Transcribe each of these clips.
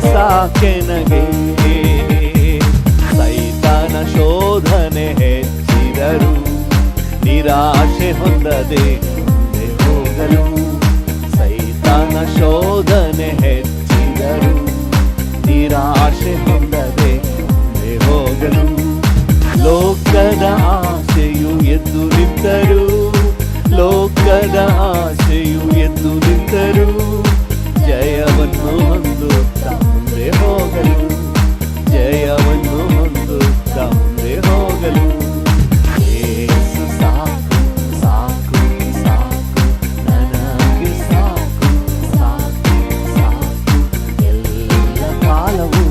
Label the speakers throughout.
Speaker 1: ಸಾಕೆನಗೆ. ಸೈತಾನ ಶೋಧನೆ ಹೆಚ್ಚಿದರು ನಿರಾಶೆ ಹೊಂದದೆ ಮುಂದೆ ಹೋಗಲು. ಸೈತಾನ ಶೋಧನೆ ಹೆಚ್ಚಿದರು ನಿರಾಶೆ ಹೊಂದದೆ ಮುಂದೆ ಹೋಗಲು. ಲೋಕದ ಆಸೆಯು ಎದ್ದು ನಿಂತರು, ಲೋಕದ ಆಸೆಯು ಎದ್ದು ನಿಂತರು, ಜಯವನ್ನು ಹೊಂದುತ್ತಾ ಮುಂದೆ ಹೋಗಲು, ಜಯವನ್ನು ಹೊಂದುತ್ತಾ ಮುಂದೆ ಹೋಗಲು. ಯೇಸು ಸಾಕು ಸಾಕು ಸಾಕು ನನಗೆ ಸಾಕು ಸಾಕು ಸಾಕು. ಎಲ್ಲ ಕಾಲವು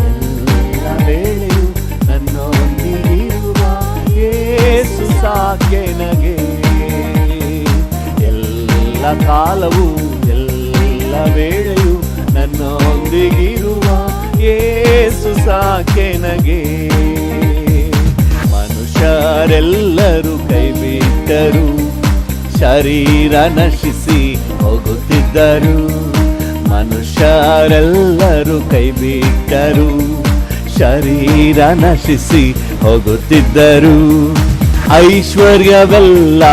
Speaker 1: ಎಲ್ಲ ವೇಳೆಯು ನನ್ನೊಂದಿಗಿರುವ ಯೇಸು ಸಾಕೆನಗೆ. ಎಲ್ಲ ಕಾಲವು ಎಲ್ಲ ವೇಳೆಯು ನನ್ನೊಂದಿಗಿರುವ ಯೇಸು ಸಾಕೆನಗೆ. ಮನುಷ್ಯರೆಲ್ಲರೂ ಕೈಬಿಟ್ಟರು, ಶರೀರ ನಶಿಸಿ ಹೋಗುತ್ತಿದ್ದರು. ಮನುಷ್ಯರೆಲ್ಲರೂ ಕೈಬಿಟ್ಟರು, ಶರೀರ ನಶಿಸಿ ಹೋಗುತ್ತಿದ್ದರು. ಐಶ್ವರ್ಯವೆಲ್ಲ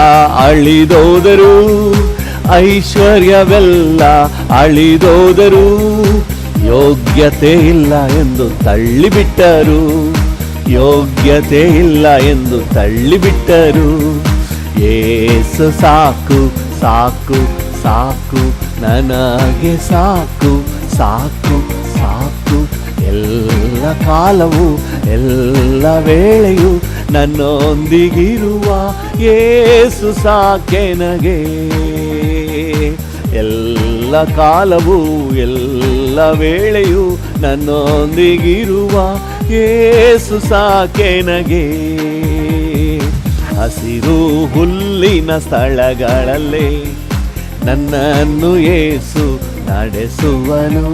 Speaker 1: ಅಳಿದೋದರು, ಐಶ್ವರ್ಯವೆಲ್ಲ ಅಳಿದೋದರು, ಯೋಗ್ಯತೆ ಇಲ್ಲ ಎಂದು ತಳ್ಳಿಬಿಟ್ಟರು, ಯೋಗ್ಯತೆ ಇಲ್ಲ ಎಂದು ತಳ್ಳಿಬಿಟ್ಟರು. ಯೇಸು ಸಾಕು ಸಾಕು ಸಾಕು ನನಗೆ ಸಾಕು ಸಾಕು ಸಾಕು. ಎಲ್ಲ ಕಾಲವು ಎಲ್ಲ ವೇಳೆಯು ನನ್ನೊಂದಿಗಿರುವ ಯೇಸು ಸಾಕೆನಗೆ. ಎಲ್ಲ ಕಾಲವು ಎಲ್ಲ ವೇಳೆಯು ನನ್ನೊಂದಿಗಿರುವ ಯೇಸು ಸಾಕೆನಗೆ. ಹಸಿರು ಹುಲ್ಲಿನ ಸ್ಥಳಗಳಲ್ಲೇ ನನ್ನನ್ನು ಯೇಸು ನಡೆಸುವನು.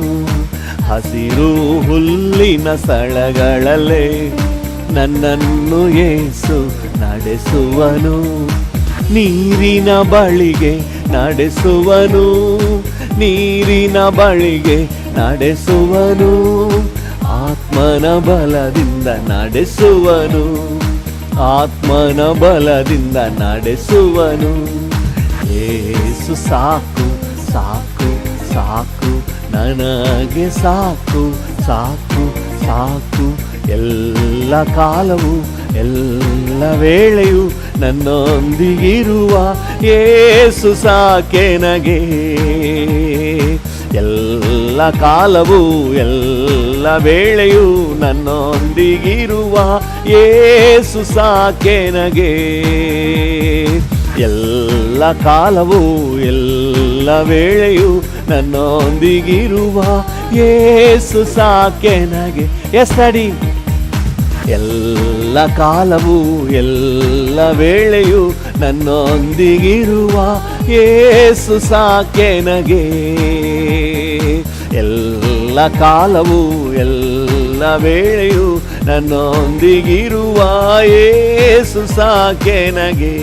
Speaker 1: ಹಸಿರು ಹುಲ್ಲಿನ ಸ್ಥಳಗಳಲ್ಲೇ ನನ್ನನ್ನು ಯೇಸು ನಡೆಸುವನು. ನೀರಿನ ಬಳಿಗೆ ನಡೆಸುವನು, ನೀರಿನ ಬಳಿಗೆ ನಡೆಸುವನು, ಆತ್ಮನ ಬಲದಿಂದ ನಡೆಸುವನು, ಆತ್ಮನ ಬಲದಿಂದ ನಡೆಸುವನು. ಯೇಸು ಸಾಕು ಸಾಕು ಸಾಕು ನನಗೆ ಸಾಕು ಸಾಕು ಸಾಕು. ಎಲ್ಲ ಕಾಲವು ಎಲ್ಲ ವೇಳೆಯು ನನ್ನೊಂದಿಗಿರುವ ಯೇಸು ಸಾಕೆನಗೆ. ಎಲ್ಲ ಕಾಲವು ಎಲ್ಲ ವೇಳೆಯು ನನ್ನೊಂದಿಗಿರುವ ಯೇಸು ಸಾಕೆನಗೆ. ಎಲ್ಲ ಕಾಲವು ಎಲ್ಲ ವೇಳೆಯು ನನ್ನೊಂದಿಗಿರುವ ಯೇಸು ಸಾಕೆನಗೆ. ಎಸ್ಟಡಿ ಎಲ್ಲ ಕಾಲವು ಎಲ್ಲ ವೇಳೆಯು ನನ್ನೊಂದಿಗಿರುವ ಯೇಸು ಸಾಕೆನಗೆ. ಎಲ್ಲ ಕಾಲವು ಎಲ್ಲ ವೇಳೆಯು ನನ್ನೊಂದಿಗಿರುವ ಯೇಸು ಸಾಕೆನಗೆ.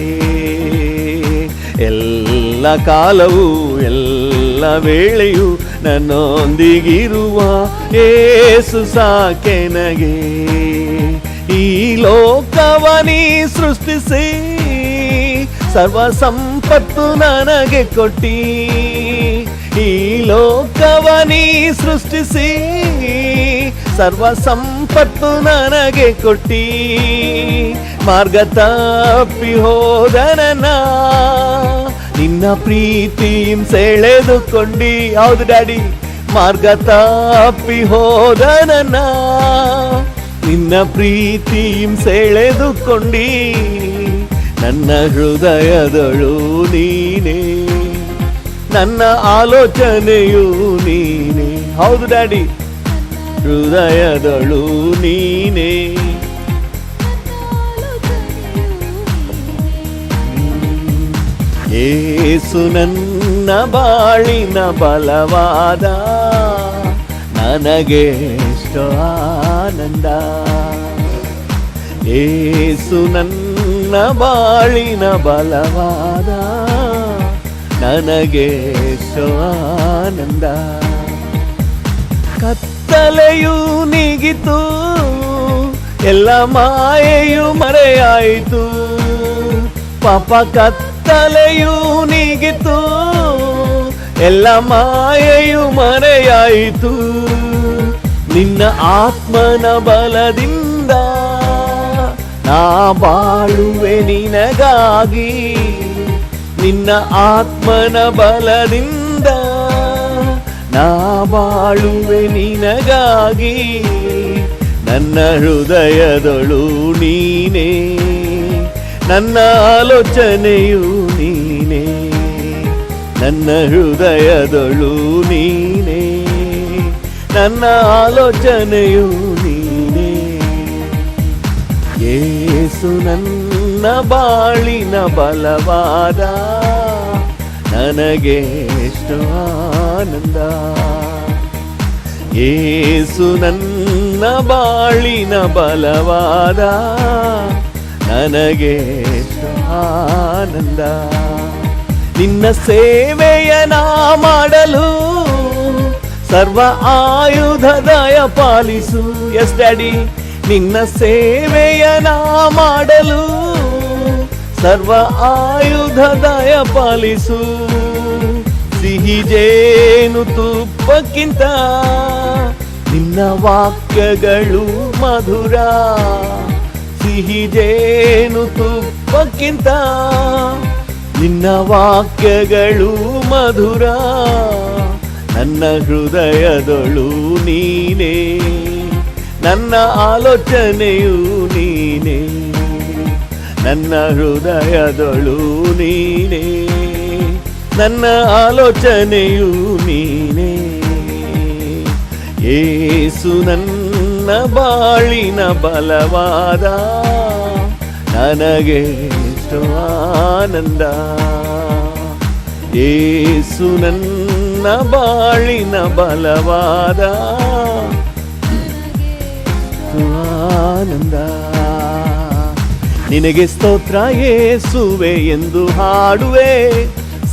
Speaker 1: ಎಲ್ಲ ಕಾಲವು ಎಲ್ಲ ವೇಳೆಯು ನನ್ನೊಂದಿಗಿರುವ ಯೇಸು ಸಾಕೆನಗೆ. ಈ ಲೋಕವನಿ ಸೃಷ್ಟಿಸಿ ಸರ್ವ ಸಂಪತ್ತು ನನಗೆ ಕೊಟ್ಟಿ, ಈ ಲೋಕವನಿ ಸೃಷ್ಟಿಸಿ ಸರ್ವ ಸಂಪತ್ತು ನನಗೆ ಕೊಟ್ಟಿ, ಮಾರ್ಗ ತಪ್ಪಿ ಹೋದನನ ನಿನ್ನ ಪ್ರೀತಿಂ ಸೆಳೆದುಕೊಂಡಿ. ಹೌದು ಡ್ಯಾಡಿ, ಮಾರ್ಗ ತಪ್ಪಿ ಹೋದನನ ನಿನ್ನ ಪ್ರೀತಿಂ ಸೆಳೆದುಕೊಂಡಿ. ನನ್ನ ಹೃದಯದಳು ನೀನೇ, ನನ್ನ ಆಲೋಚನೆಯು ನೀನೇ. ಹೌದು ಡ್ಯಾಡಿ, ಹೃದಯದಳು ನೀನೇ. ಯೇಸು ನನ್ನ ಬಾಳಿನ ಬಲವಾದ, ನನಗೆ ಎಷ್ಟೋ ಆನಂದ. ಯೇಸು ನನ್ನ ಬಾಳಿನ ಬಲವಾದ, ನನಗೆ ಎಷ್ಟೋ ಆನಂದ. ಕತ್ತಲೆಯು ನೀಗಿತು, ಎಲ್ಲ ಮಾಯೆಯು ಮರೆಯಾಯಿತು. ಪಾಪ ಕತ್ತಲೆಯು ನೀಗಿತು, ಎಲ್ಲ ಮಾಯೆಯು ಮರೆಯಾಯಿತು. ನಿನ್ನ ಆತ್ಮನ ಬಲದಿಂದ ನಾ ಬಾಳುವೆ ನಿನಗಾಗಿ. ನಿನ್ನ ಆತ್ಮನ ಬಲದಿಂದ ನಾ ಬಾಳುವೆ ನಿನಗಾಗಿ. ನನ್ನ ಹೃದಯದೊಳು ನೀನೇ, ನನ್ನ ಆಲೋಚನೆಯು ನೀನೇ. ನನ್ನ ಹೃದಯದೊಳು ನೀನೇ, ನನ್ನ ಆಲೋಚನೆಯು ನೀನೇ. ಯೇಸು ನನ್ನ ಬಾಳಿನ ಬಲವಾದ, ನನಗೆ ಎಷ್ಟು ಆನಂದ. ಯೇಸು ನನ್ನ ಬಾಳಿನ ಬಲವಾದ, ನನಗೆ ಎಷ್ಟು ಆನಂದ. ನಿನ್ನ ಸೇವೆಯ ನಾ ಮಾಡಲು ಸರ್ವ ಆಯುಧದಯ ಪಾಲಿಸು. ಎಸ್ ಡ್ಯಾಡಿ, ನಿನ್ನ ಸೇವೆಯ ನಾ ಮಾಡಲು ಸರ್ವ ಆಯುಧದಯ ಪಾಲಿಸು. ಸಿಹಿ ಜೇನು ತುಪ್ಪಕ್ಕಿಂತ ನಿನ್ನ ವಾಕ್ಯಗಳು ಮಧುರ. ಸಿಹಿ ಜೇನು ತುಪ್ಪಕ್ಕಿಂತ ನಿನ್ನ ವಾಕ್ಯಗಳು ಮಧುರ. ನನ್ನ ಹೃದಯದೊಳು ನೀನೇ, ನನ್ನ ಆಲೋಚನೆಯು ನೀನೇ. ನನ್ನ ಹೃದಯದೊಳು ನೀನೇ, ನನ್ನ ಆಲೋಚನೆಯು ನೀನೇ. ಯೇಸು ನನ್ನ ಬಾಳಿನ ಬಲವಾದ, ನನಗೆ ಎಷ್ಟು ಆನಂದ. ಯೇಸು ನನ್ನ ಬಾಳಿನ ಬಲವಾದ, ಆನಂದ. ನಿನಗೆ ಸ್ತೋತ್ರ ಯೇಸುವೆ ಎಂದು ಹಾಡುವೆ,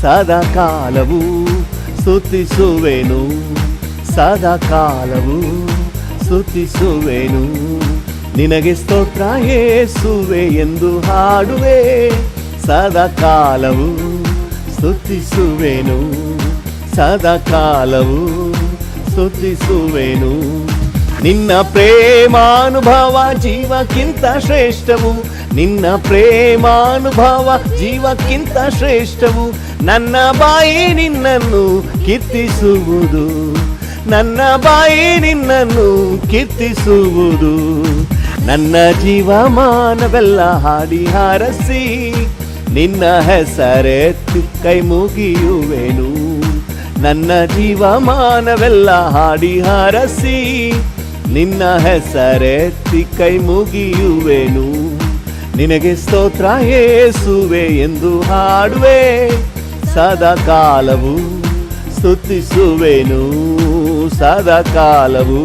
Speaker 1: ಸದಾ ಕಾಲವು ಸ್ತುತಿಸುವೆನು. ಸದಾ ಕಾಲವು ಸ್ತುತಿಸುವೆನು. ನಿನಗೆ ಸ್ತೋತ್ರ ಯೇಸುವೆ ಎಂದು ಹಾಡುವೆ, ಸದಾ ಕಾಲವು ಸ್ತುತಿಸುವೆನು. ಸದಾ ಕಾಲವು ಸ್ತುತಿಸುವೆನು. ನಿನ್ನ ಪ್ರೇಮಾನುಭವ ಜೀವಕ್ಕಿಂತ ಶ್ರೇಷ್ಠವು. ನಿನ್ನ ಪ್ರೇಮಾನುಭವ ಜೀವಕ್ಕಿಂತ ಶ್ರೇಷ್ಠವು. ನನ್ನ ಬಾಯಿ ನಿನ್ನನ್ನು ಕೀರ್ತಿಸುವುದು, ನನ್ನ ಬಾಯಿ ನಿನ್ನನ್ನು ಕೀರ್ತಿಸುವುದು. ನನ್ನ ಜೀವಮಾನವೆಲ್ಲ ಹಾಡಿ ಹಾರಸಿ ನಿನ್ನ ಹೆಸರೆತ್ತಿ ಕೈ ಮುಗಿಯುವೆನು. ನನ್ನ ಜೀವಮಾನವೆಲ್ಲ ಹಾಡಿ ಹಾರಸಿ ನಿನ್ನ ಹೆಸರೆತ್ತಿ ಕೈ ಮುಗಿಯುವೆನು. ನಿನಗೆ ಸ್ತೋತ್ರ ಯೇಸುವೆ ಎಂದು ಹಾಡುವೆ, ಸದಾ ಕಾಲವು ಸ್ತುತಿಸುವೆನು. ಸದಾ ಕಾಲವು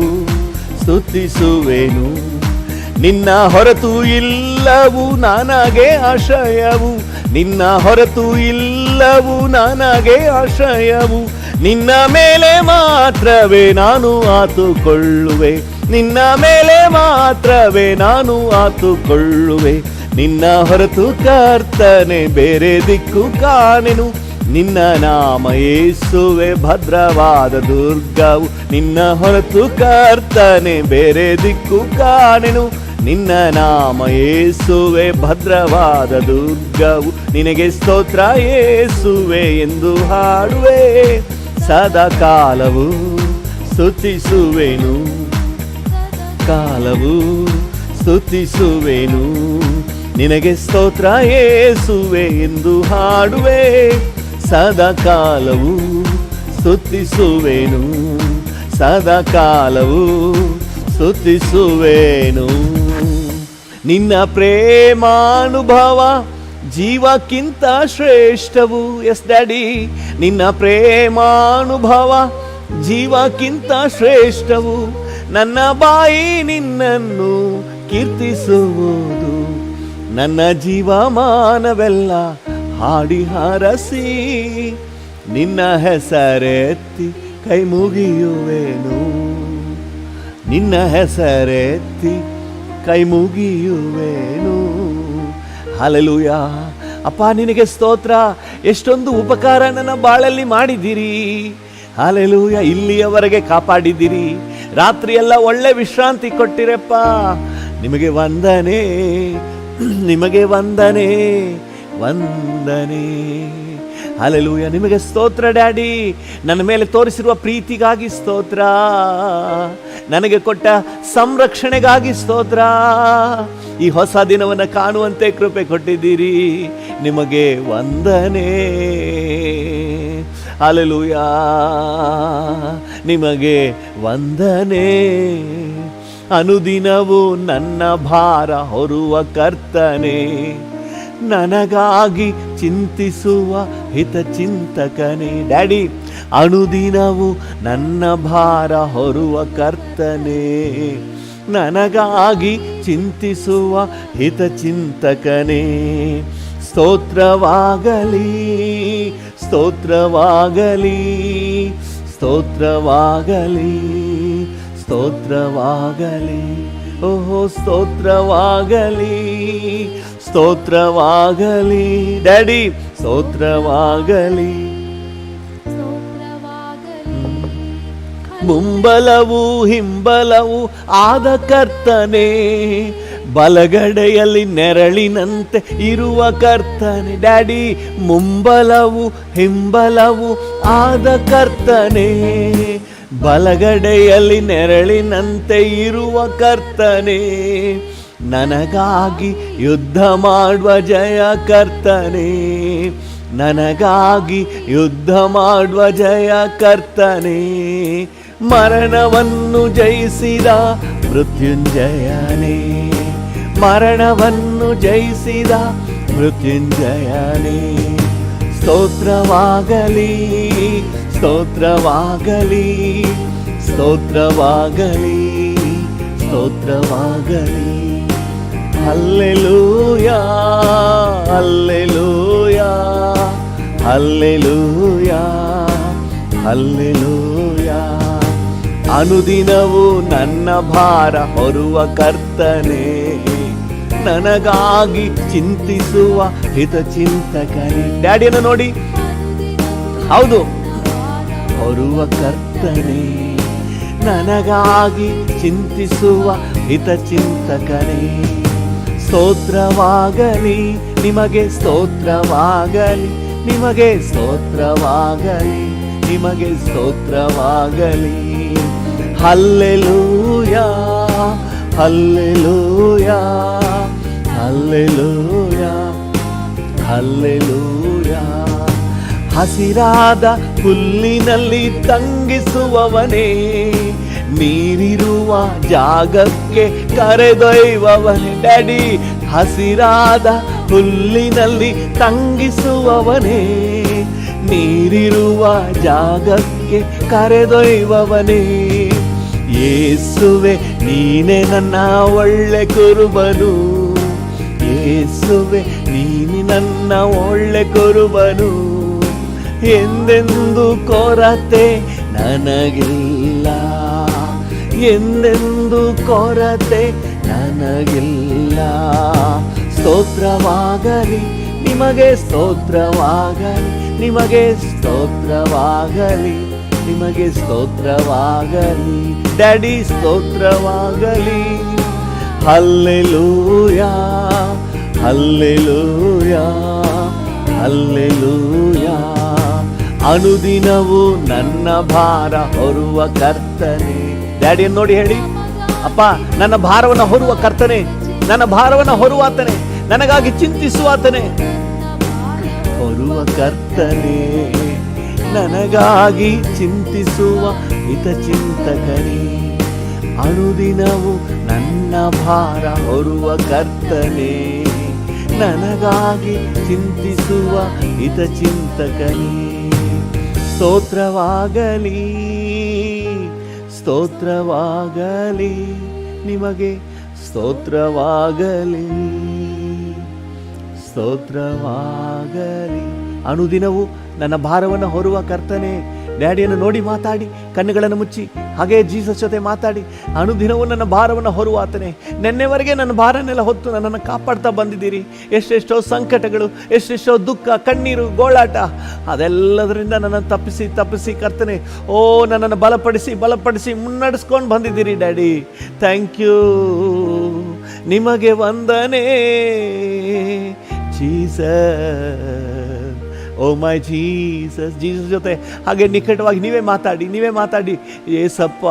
Speaker 1: ಸ್ತುತಿಸುವೆನು. ನಿನ್ನ ಹೊರತು ಇಲ್ಲವು ನನಗೆ ಆಶ್ರಯವು. ನಿನ್ನ ಹೊರತು ಇಲ್ಲವು ನನಗೆ ಆಶ್ರಯವು. ನಿನ್ನ ಮೇಲೆ ಮಾತ್ರವೇ ನಾನು ಆತುಕೊಳ್ಳುವೆ. ನಿನ್ನ ಮೇಲೆ ಮಾತ್ರವೇ ನಾನು ಆತುಕೊಳ್ಳುವೆ. ನಿನ್ನ ಹೊರತು ಕರ್ತನೆ ಬೇರೆ ದಿಕ್ಕು ಕಾಣೆನು. ನಿನ್ನ ನಾಮ ಯೇಸುವೆ ಭದ್ರವಾದ ದುರ್ಗವು. ನಿನ್ನ ಹೊರತು ಕರ್ತನೆ ಬೇರೆ ದಿಕ್ಕು ಕಾಣೆನು. ನಿನ್ನ ನಾಮ ಯೇಸುವೆ ಭದ್ರವಾದ ದುರ್ಗವು. ನಿನಗೆ ಸ್ತೋತ್ರ ಯೇಸುವೆ ಎಂದು ಹಾಡುವೆ, ಸದಾ ಕಾಲವು ಸ್ತುತಿಸುವೆನು. ಕಾಲವು ಸ್ತುತಿಸುವೆನು. ನಿನಗೆ ಸ್ತೋತ್ರ ಯೇಸುವೆ ಎಂದು ಹಾಡುವೆ, ಸದಾ ಕಾಲವು ಸ್ತುತಿಸುವೆನು. ಸದಾ ಕಾಲವು ಸ್ತುತಿಸುವೆನು. ನಿನ್ನ ಪ್ರೇಮಾನುಭವ ಜೀವಕ್ಕಿಂತ ಶ್ರೇಷ್ಠವು. ಎಸ್ ಡ್ಯಾಡಿ, ನಿನ್ನ ಪ್ರೇಮಾನುಭವ ಜೀವಕ್ಕಿಂತ ಶ್ರೇಷ್ಠವು. ನನ್ನ ಬಾಯಿ ನಿನ್ನನ್ನು ಕೀರ್ತಿಸುವುದು. ನನ್ನ ಜೀವಮಾನವೆಲ್ಲ ಹಾಡಿ ಹಾರಸಿ ನಿನ್ನ ಹೆಸರೆತ್ತಿ ಕೈ ಮುಗಿಯುವೆನು. ನಿನ್ನ ಹೆಸರೆತ್ತಿ ಕೈ ಮುಗಿಯುವೆನು. ಹಲ್ಲೆಲೂಯ. ಅಪ್ಪ ನಿನಗೆ ಸ್ತೋತ್ರ. ಎಷ್ಟೊಂದು ಉಪಕಾರ ನನ್ನ ಬಾಳಲ್ಲಿ ಮಾಡಿದ್ದೀರಿ. ಹಲ್ಲೆಲೂಯ. ಇಲ್ಲಿಯವರೆಗೆ ಕಾಪಾಡಿದ್ದೀರಿ. ರಾತ್ರಿ ಎಲ್ಲ ಒಳ್ಳೆ ವಿಶ್ರಾಂತಿ ಕೊಟ್ಟಿರಪ್ಪ. ನಿಮಗೆ ವಂದನೆ, ನಿಮಗೆ ವಂದನೆ, ವಂದನೆ. ಹಲ್ಲೆಲೂಯ. ನಿಮಗೆ ಸ್ತೋತ್ರ ಡ್ಯಾಡಿ. ನನ್ನ ಮೇಲೆ ತೋರಿಸಿರುವ ಪ್ರೀತಿಗಾಗಿ ಸ್ತೋತ್ರ. ನನಗೆ ಕೊಟ್ಟ ಸಂರಕ್ಷಣೆಗಾಗಿ ಸ್ತೋತ್ರ. ಈ ಹೊಸ ದಿನವನ್ನು ಕಾಣುವಂತೆ ಕೃಪೆ ಕೊಟ್ಟಿದ್ದೀರಿ. ನಿಮಗೆ ವಂದನೆ. ಹಲ್ಲೆಲೂಯ. ನಿಮಗೆ ವಂದನೆ. ಅನುದಿನವೂ ನನ್ನ ಭಾರ ಹೊರುವ ಕರ್ತನೆ, ನನಗಾಗಿ ಚಿಂತಿಸುವ ಹಿತಚಿಂತಕನೇ. ಡ್ಯಾಡಿ, ಅನುದಿನವೂ ನನ್ನ ಭಾರ ಹೊರುವ ಕರ್ತನೆ, ನನಗಾಗಿ ಚಿಂತಿಸುವ ಹಿತಚಿಂತಕನೇ. ಸ್ತೋತ್ರವಾಗಲಿ, ಸ್ತೋತ್ರವಾಗಲಿ, ಸ್ತೋತ್ರವಾಗಲಿ, ಸ್ತೋತ್ರವಾಗಲಿ. ಓಹೋ ಸ್ತೋತ್ರವಾಗಲಿ, ಸ್ತೋತ್ರವಾಗಲಿ. ಡ್ಯಾಡಿ ಸ್ತೋತ್ರವಾಗಲಿ. ಮುಂಬಲವು ಹಿಂಬಲವು ಆದ ಕರ್ತನೆ, ಬಲಗಡೆಯಲ್ಲಿ ನೆರಳಿನಂತೆ ಇರುವ ಕರ್ತನೆ. ಡ್ಯಾಡಿ, ಮುಂಬಲವು ಹಿಂಬಲವು ಆದ ಕರ್ತನೆ, ಬಲಗಡೆಯಲ್ಲಿ ನೆರಳಿನಂತೆ ಇರುವ ಕರ್ತನೆ, ನನಗಾಗಿ ಯುದ್ಧ ಮಾಡುವ ಜಯ ಕರ್ತನೆ, ನನಗಾಗಿ ಯುದ್ಧ ಮಾಡುವ ಜಯ ಕರ್ತನೆ. ಮರಣವನ್ನು ಜಯಿಸಿದ ಮೃತ್ಯುಂಜಯನೇ, ಮರಣವನ್ನು ಜಯಿಸಿದ ಮೃತ್ಯುಂಜಯನೇ. ಸ್ತೋತ್ರವಾಗಲಿ, ಸ್ತೋತ್ರವಾಗಲಿ, ಸ್ತೋತ್ರವಾಗಲಿ, ಸ್ತೋತ್ರವಾಗಲಿ. Hallelujah, hallelujah, hallelujah, hallelujah. ಅನುದಿನವೂ ನನ್ನ ಭಾರ ಹೊರುವ ಕರ್ತನೆ, ನನಗಾಗಿ ಚಿಂತಿಸುವ ಹಿತಚಿಂತಕನೇ. ಡ್ಯಾಡಿಯನ್ನು ನೋಡಿ, ಹೌದು, ಹೊರುವ ಕರ್ತನೆ, ನನಗಾಗಿ ಚಿಂತಿಸುವ ಹಿತಚಿಂತಕನೇ. ಸ್ತೋತ್ರವಾಗಲಿ ನಿಮಗೆ, ಸ್ತೋತ್ರವಾಗಲಿ ನಿಮಗೆ, ಸ್ತೋತ್ರವಾಗಲಿ ನಿಮಗೆ, ಸ್ತೋತ್ರವಾಗಲಿ. Hallelujah, hallelujah, hallelujah, hallelujah. ಹಸಿರಾದ ಹುಲ್ಲಿನಲ್ಲಿ ತಂಗಿಸುವವನೇ, ನೀರಿರುವ ಜಾಗಕ್ಕೆ ಕರೆದೊಯ್ಯುವವನೇ. ಡ್ಯಾಡಿ, ಹಸಿರಾದ ಹುಲ್ಲಿನಲ್ಲಿ ತಂಗಿಸುವವನೇ, ನೀರಿರುವ ಜಾಗಕ್ಕೆ ಕರೆದೊಯ್ಯುವವನೇ. ಯೇಸುವೆ ನೀನೆ ನನ್ನ ಒಳ್ಳೆ ಕುರುಬನು, ಯೇಸುವೆ ನೀನೆ ನನ್ನ ಒಳ್ಳೆ ಕುರುಬನು. ಎಂದೆಂದು ಕೊರತೆ ನನಗಿಲ್ಲ, ಎಂದೆಂದು ಕೊರತೆ ನನಗಿಲ್ಲ. ಸ್ತೋತ್ರವಾಗಲಿ ನಿಮಗೆ, ಸ್ತೋತ್ರವಾಗಲಿ ನಿಮಗೆ, ಸ್ತೋತ್ರವಾಗಲಿ ನಿಮಗೆ, ಸ್ತೋತ್ರವಾಗಲಿ. ಡ್ಯಾಡಿ ಸ್ತೋತ್ರವಾಗಲಿ. Hallelujah, hallelujah, hallelujah. ಅನುದಿನವೂ ನನ್ನ ಭಾರ ಹೊರುವ ಕರ್ತನೆ. ಡ್ಯಾಡಿಯನ್ನು ನೋಡಿ ಹೇಳಿ, ಅಪ್ಪ ನನ್ನ ಭಾರವನ್ನು ಹೊರುವ ಕರ್ತನೆ, ನನ್ನ ಭಾರವನ್ನು ಹೊರುವಾತನೆ, ನನಗಾಗಿ ಚಿಂತಿಸುವಾತನೆ. ಹೊರುವ ಕರ್ತನೆ, ನನಗಾಗಿ ಚಿಂತಿಸುವ ಹಿತಚಿಂತಕನೇ. ಅನುದಿನವೂ ನನ್ನ ಭಾರ ಹೊರುವ ಕರ್ತನೆ, ನನಗಾಗಿ ಚಿಂತಿಸುವ ಹಿತಚಿಂತಕನೇ. ಸ್ತೋತ್ರವಾಗಲಿ, ಸ್ತೋತ್ರವಾಗಲಿ ನಿಮಗೆ, ಸ್ತೋತ್ರವಾಗಲಿ, ಸ್ತೋತ್ರವಾಗಲಿ. ಅನುದಿನವೂ ನನ್ನ ಭಾರವನ್ನು ಹೊರುವ ಕರ್ತನೆ, ಡ್ಯಾಡಿಯನ್ನು ನೋಡಿ ಮಾತಾಡಿ, ಕಣ್ಣುಗಳನ್ನು ಮುಚ್ಚಿ ಹಾಗೇ ಜೀಸಸ್ ಜೊತೆ ಮಾತಾಡಿ, ಅನುದಿನವೂ ನನ್ನ ಭಾರವನ್ನು ಹೊರುವ ಆತನೇ, ನೆನ್ನೆವರೆಗೆ ನನ್ನ ಭಾರನೆಲ್ಲ ಹೊತ್ತು ನನ್ನನ್ನು ಕಾಪಾಡ್ತಾ ಬಂದಿದ್ದೀರಿ. ಎಷ್ಟೆಷ್ಟೋ ಸಂಕಟಗಳು, ಎಷ್ಟೆಷ್ಟೋ ದುಃಖ, ಕಣ್ಣೀರು, ಗೋಳಾಟ, ಅದೆಲ್ಲದರಿಂದ ನನ್ನನ್ನು ತಪ್ಪಿಸಿ ಕರ್ತನೆ, ನನ್ನನ್ನು ಬಲಪಡಿಸಿ ಮುನ್ನಡೆಸ್ಕೊಂಡು ಬಂದಿದ್ದೀರಿ ಡ್ಯಾಡಿ. Thank you. ನಿಮಗೆ ವಂದನೆ Jesus, oh my Jesus. Jesus ಜೊತೆ ಹಾಗೆ ನಿಕಟವಾಗಿ ನೀವೇ ಮಾತಾಡಿ, ಏಸಪ್ಪ,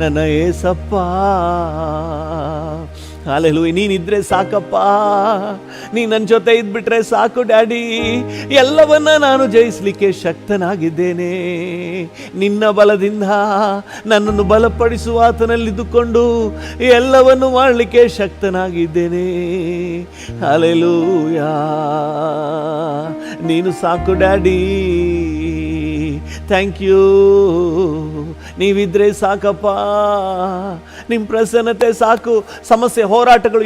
Speaker 1: ನನ್ನ ಏಸಪ್ಪ, ಹಾಲೆಲೂಯ. ನೀನಿದ್ರೆ ಸಾಕಪ್ಪ, ನೀ ನನ್ನ ಜೊತೆ ಇದ್ಬಿಟ್ರೆ ಸಾಕು ಡ್ಯಾಡಿ. ಎಲ್ಲವನ್ನ ನಾನು ಜಯಿಸಲಿಕ್ಕೆ ಶಕ್ತನಾಗಿದ್ದೇನೆ. ನಿನ್ನ ಬಲದಿಂದ ನನ್ನನ್ನು ಬಲಪಡಿಸುವ ಆತನಲ್ಲಿದ್ದುಕೊಂಡು ಎಲ್ಲವನ್ನು ಮಾಡಲಿಕ್ಕೆ ಶಕ್ತನಾಗಿದ್ದೇನೆ. ಹಾಲೆಲೂಯ. ನೀನು ಸಾಕು ಡ್ಯಾಡಿ. Thank you. ನೀವಿದ್ರೆ ಸಾಕಪ್ಪ, ನಿಮ್ಮ ಪ್ರಸನ್ನತೆ ಸಾಕು. ಸಮಸ್ಯೆ, ಹೋರಾಟಗಳು,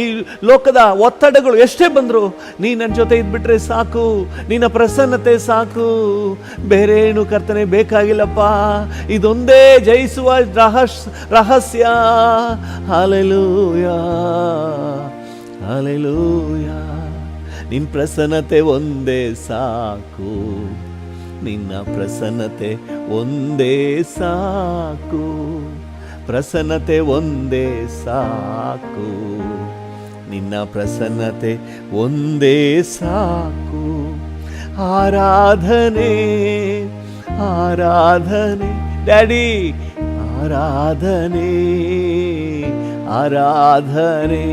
Speaker 1: ಈ ಲೋಕದ ಒತ್ತಡಗಳು ಎಷ್ಟೇ ಬಂದರು ನೀ ನನ್ನ ಜೊತೆ ಇದ್ಬಿಟ್ರೆ ಸಾಕು. ನಿನ್ನ ಪ್ರಸನ್ನತೆ ಸಾಕು. ಬೇರೆ ಏನು ಕರ್ತನೆ ಬೇಕಾಗಿಲ್ಲಪ್ಪ. ಇದೊಂದೇ ಜಯಿಸುವ ರಹಸ್ಯ. Hallelujah, hallelujah. ನಿನ್ನ ಪ್ರಸನ್ನತೆ ಒಂದೇ ಸಾಕು. ನಿನ್ನ ಪ್ರಸನ್ನತೆ ಒಂದೇ ಸಾಕು. ಪ್ರಸನ್ನತೆ ಒಂದೇ ಸಾಕು. ನಿನ್ನ ಪ್ರಸನ್ನತೆ ಒಂದೇ ಸಾಕು. ಆರಾಧನೆ, ಆರಾಧನೆ ಡ್ಯಾಡಿ, ಆರಾಧನೆ, ಆರಾಧನೆ,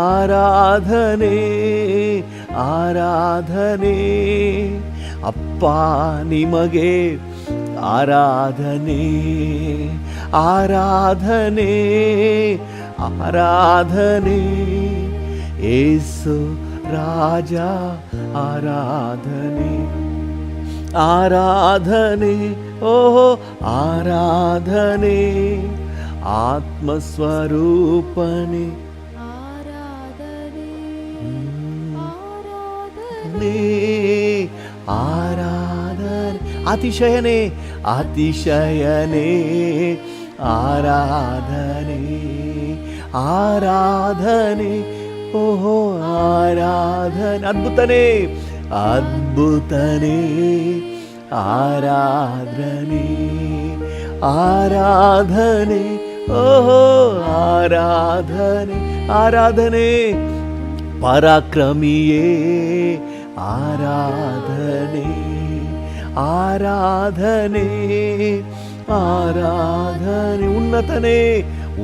Speaker 1: ಆರಾಧನೆ, ಆರಾಧನೆ. ಅಪ್ಪ ನಿಮಗೆ ಆರಾಧನೆ, ಆರಾಧನೆ, ಆರಾಧನೆ. ಯೇಸು ರಾಜ ಆರಾಧನೆ, ಆರಾಧನೆ, ಓಹೋ ಆರಾಧನೆ. ಆತ್ಮಸ್ವರೂಪನೆ ಆರಾಧನೆ. ಅತಿಶಯನೇ, ಅತಿಶಯನೇ ಆರಾಧನೆ, ಆರಾಧನೆ, ಓಹೋ ಆರಾಧನೆ. ಅದ್ಭುತನೇ, ಅದ್ಭುತನೇ ಆರಾಧನೆ, ಆರಾಧನೆ, ಓಹೋ ಆರಾಧನೆ, ಆರಾಧನೆ. ಪರಾಕ್ರಮಿಯೇ ಆರಾಧನೆ, ಆರಾಧನೆ, ಆರಾಧನೆ. ಉನ್ನತನೇ,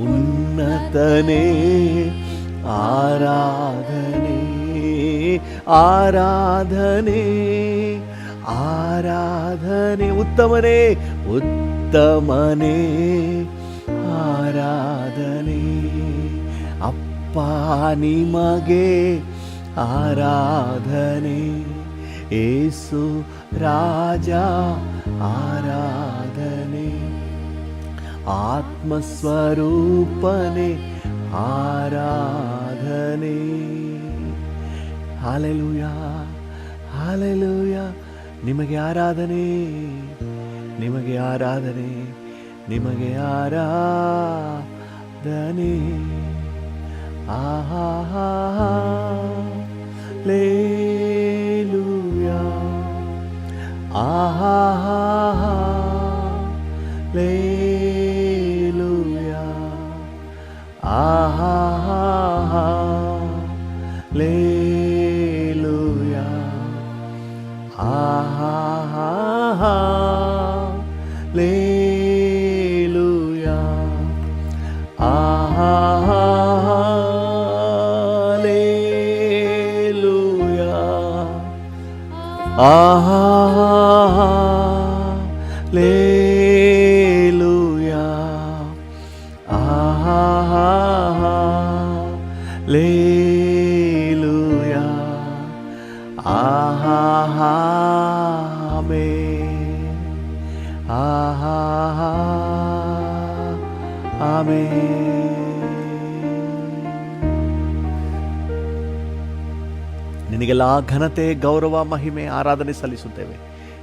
Speaker 1: ಉನ್ನತನೇ ಆರಾಧನೆ, ಆರಾಧನೆ, ಆರಾಧನೆ. ಉತ್ತಮನೇ, ಉತ್ತಮನೇ ಆರಾಧನೆ. ಅಪ್ಪ ನಿಮಗೆ ಆರಾಧನೆ. ಯೇಸು ರಾಜ ಆರಾಧನೆ. ಆತ್ಮಸ್ವರೂಪನೆ ಆರಾಧನೆ. Hallelujah, hallelujah. ನಿಮಗೆ ಆರಾಧನೆ, ನಿಮಗೆ ಆರಾಧನೆ, ನಿಮಗೆ ಆರಾಧನೆ. ಆಹಾ ಲೇಲೂಯಾ, ಆಹಾ ಲೇಲೂಯಾ, ಆಹಾ ಲೇಲೂಯಾ, ಆಹಾ ಲೇಲೂಯಾ, ಆಹಾ ಆಹಾ ಲೇಲೂಯಾ, ಆಹಾ ಲೇಲೂಯಾ, ಆಹಾ ಆಮೆನ್, ಆಹಾ ಆಮೆನ್. ನಿನಗೆಲ್ಲ ಘನತೆ, ಗೌರವ, ಮಹಿಮೆ, ಆರಾಧನೆ ಸಲ್ಲಿಸುತ್ತೇವೆ.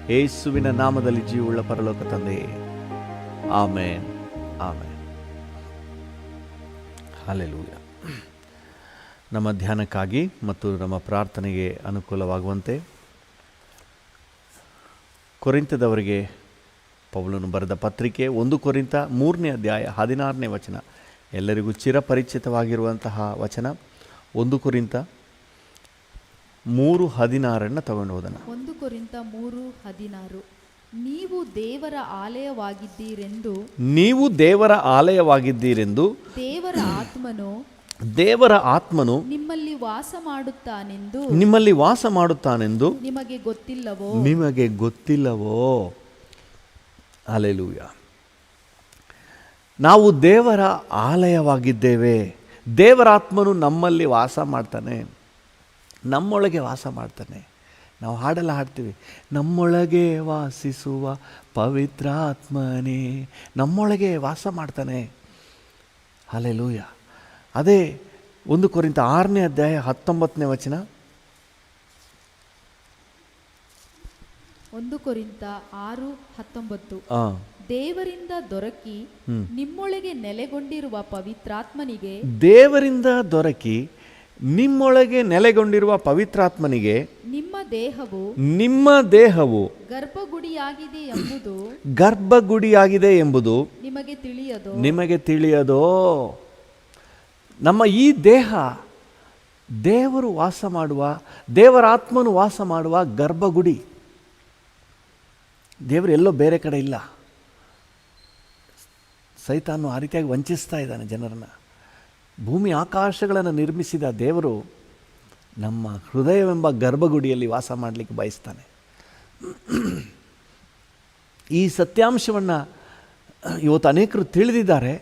Speaker 1: ಯೇಸುವಿನ ನಾಮದಲ್ಲಿ ಜೀವವುಳ್ಳ ಪರಲೋಕ ತಂದೆಯೇ, ಆಮೇನ್, ಆಮೇನ್. ಹಲ್ಲೆಲೂಯಾ. ನಮ್ಮ ಧ್ಯಾನಕ್ಕಾಗಿ ಮತ್ತು ನಮ್ಮ ಪ್ರಾರ್ಥನೆಗೆ ಅನುಕೂಲವಾಗುವಂತೆ ಕೊರಿಂಥದವರಿಗೆ ಪೌಲನು ಬರೆದ ಪತ್ರಿಕೆ 1 ಕೊರಿಂಥ 3ನೇ ಅಧ್ಯಾಯ 16ನೇ ವಚನ, ಎಲ್ಲರಿಗೂ ಚಿರಪರಿಚಿತವಾಗಿರುವಂತಹ ವಚನ. 1 ಕೊರಿಂಥ 3:16 ತಗೊಂಡು ಹೋದನ.
Speaker 2: 1 ಕೊರಿಂಥ 3:16, ನೀವು ದೇವರ ಆಲಯವಾಗಿದ್ದೀರೆಂದು ದೇವರ ಆತ್ಮನು ನಿಮ್ಮಲ್ಲಿ ವಾಸ ಮಾಡುತ್ತಾನೆಂದು ನಿಮಗೆ ಗೊತ್ತಿಲ್ಲವೋ? ಹಲ್ಲೆಲೂಯಾ. ನಾವು ದೇವರ ಆಲಯವಾಗಿದ್ದೇವೆ. ದೇವರ ಆತ್ಮನು ನಮ್ಮಲ್ಲಿ ವಾಸ ಮಾಡ್ತಾನೆ, ನಮ್ಮೊಳಗೆ ವಾಸ ಮಾಡ್ತಾನೆ. ನಾವು ಹಾಡೆಲ್ಲ ಹಾಡ್ತೀವಿ, ನಮ್ಮೊಳಗೆ ವಾಸಿಸುವ ಪವಿತ್ರಾತ್ಮನೇ, ನಮ್ಮೊಳಗೆ ವಾಸ ಮಾಡ್ತಾನೆ. ಹಲ್ಲೆಲೂಯಾ. ಅದೇ 1 ಕೊರಿಂಥ 6ನೇ ಅಧ್ಯಾಯ 19ನೇ ವಚನ. 1 ಕೊರಿಂಥ 6:19, ದೇವರಿಂದ ದೊರಕಿ ನಿಮ್ಮೊಳಗೆ ನೆಲೆಗೊಂಡಿರುವ ಪವಿತ್ರಾತ್ಮನಿಗೆ ನಿಮ್ಮ ದೇಹವು ಗರ್ಭಗುಡಿಯಾಗಿದೆ ಎಂಬುದು ನಿಮಗೆ ತಿಳಿಯದೋ? ನಮ್ಮ ಈ ದೇಹ ದೇವರು ವಾಸ ಮಾಡುವ, ದೇವರ ಆತ್ಮನು ವಾಸ ಮಾಡುವ ಗರ್ಭಗುಡಿ. ದೇವರು ಎಲ್ಲೋ ಬೇರೆ ಕಡೆ ಇಲ್ಲ. ಸೈತಾನು ಆ ರೀತಿಯಾಗಿ ವಂಚಿಸ್ತಾ ಇದ್ದಾನೆ ಜನರನ್ನು. ಭೂಮಿ ಆಕಾಶಗಳನ್ನು ನಿರ್ಮಿಸಿದ ದೇವರು ನಮ್ಮ ಹೃದಯವೆಂಬ ಗರ್ಭಗುಡಿಯಲ್ಲಿ ವಾಸ ಮಾಡಲಿಕ್ಕೆ ಬಯಸ್ತಾನೆ. ಈ ಸತ್ಯಾಂಶವನ್ನು ಇವತ್ತು ಅನೇಕರು ತಿಳಿದಿದ್ದಾರೆ,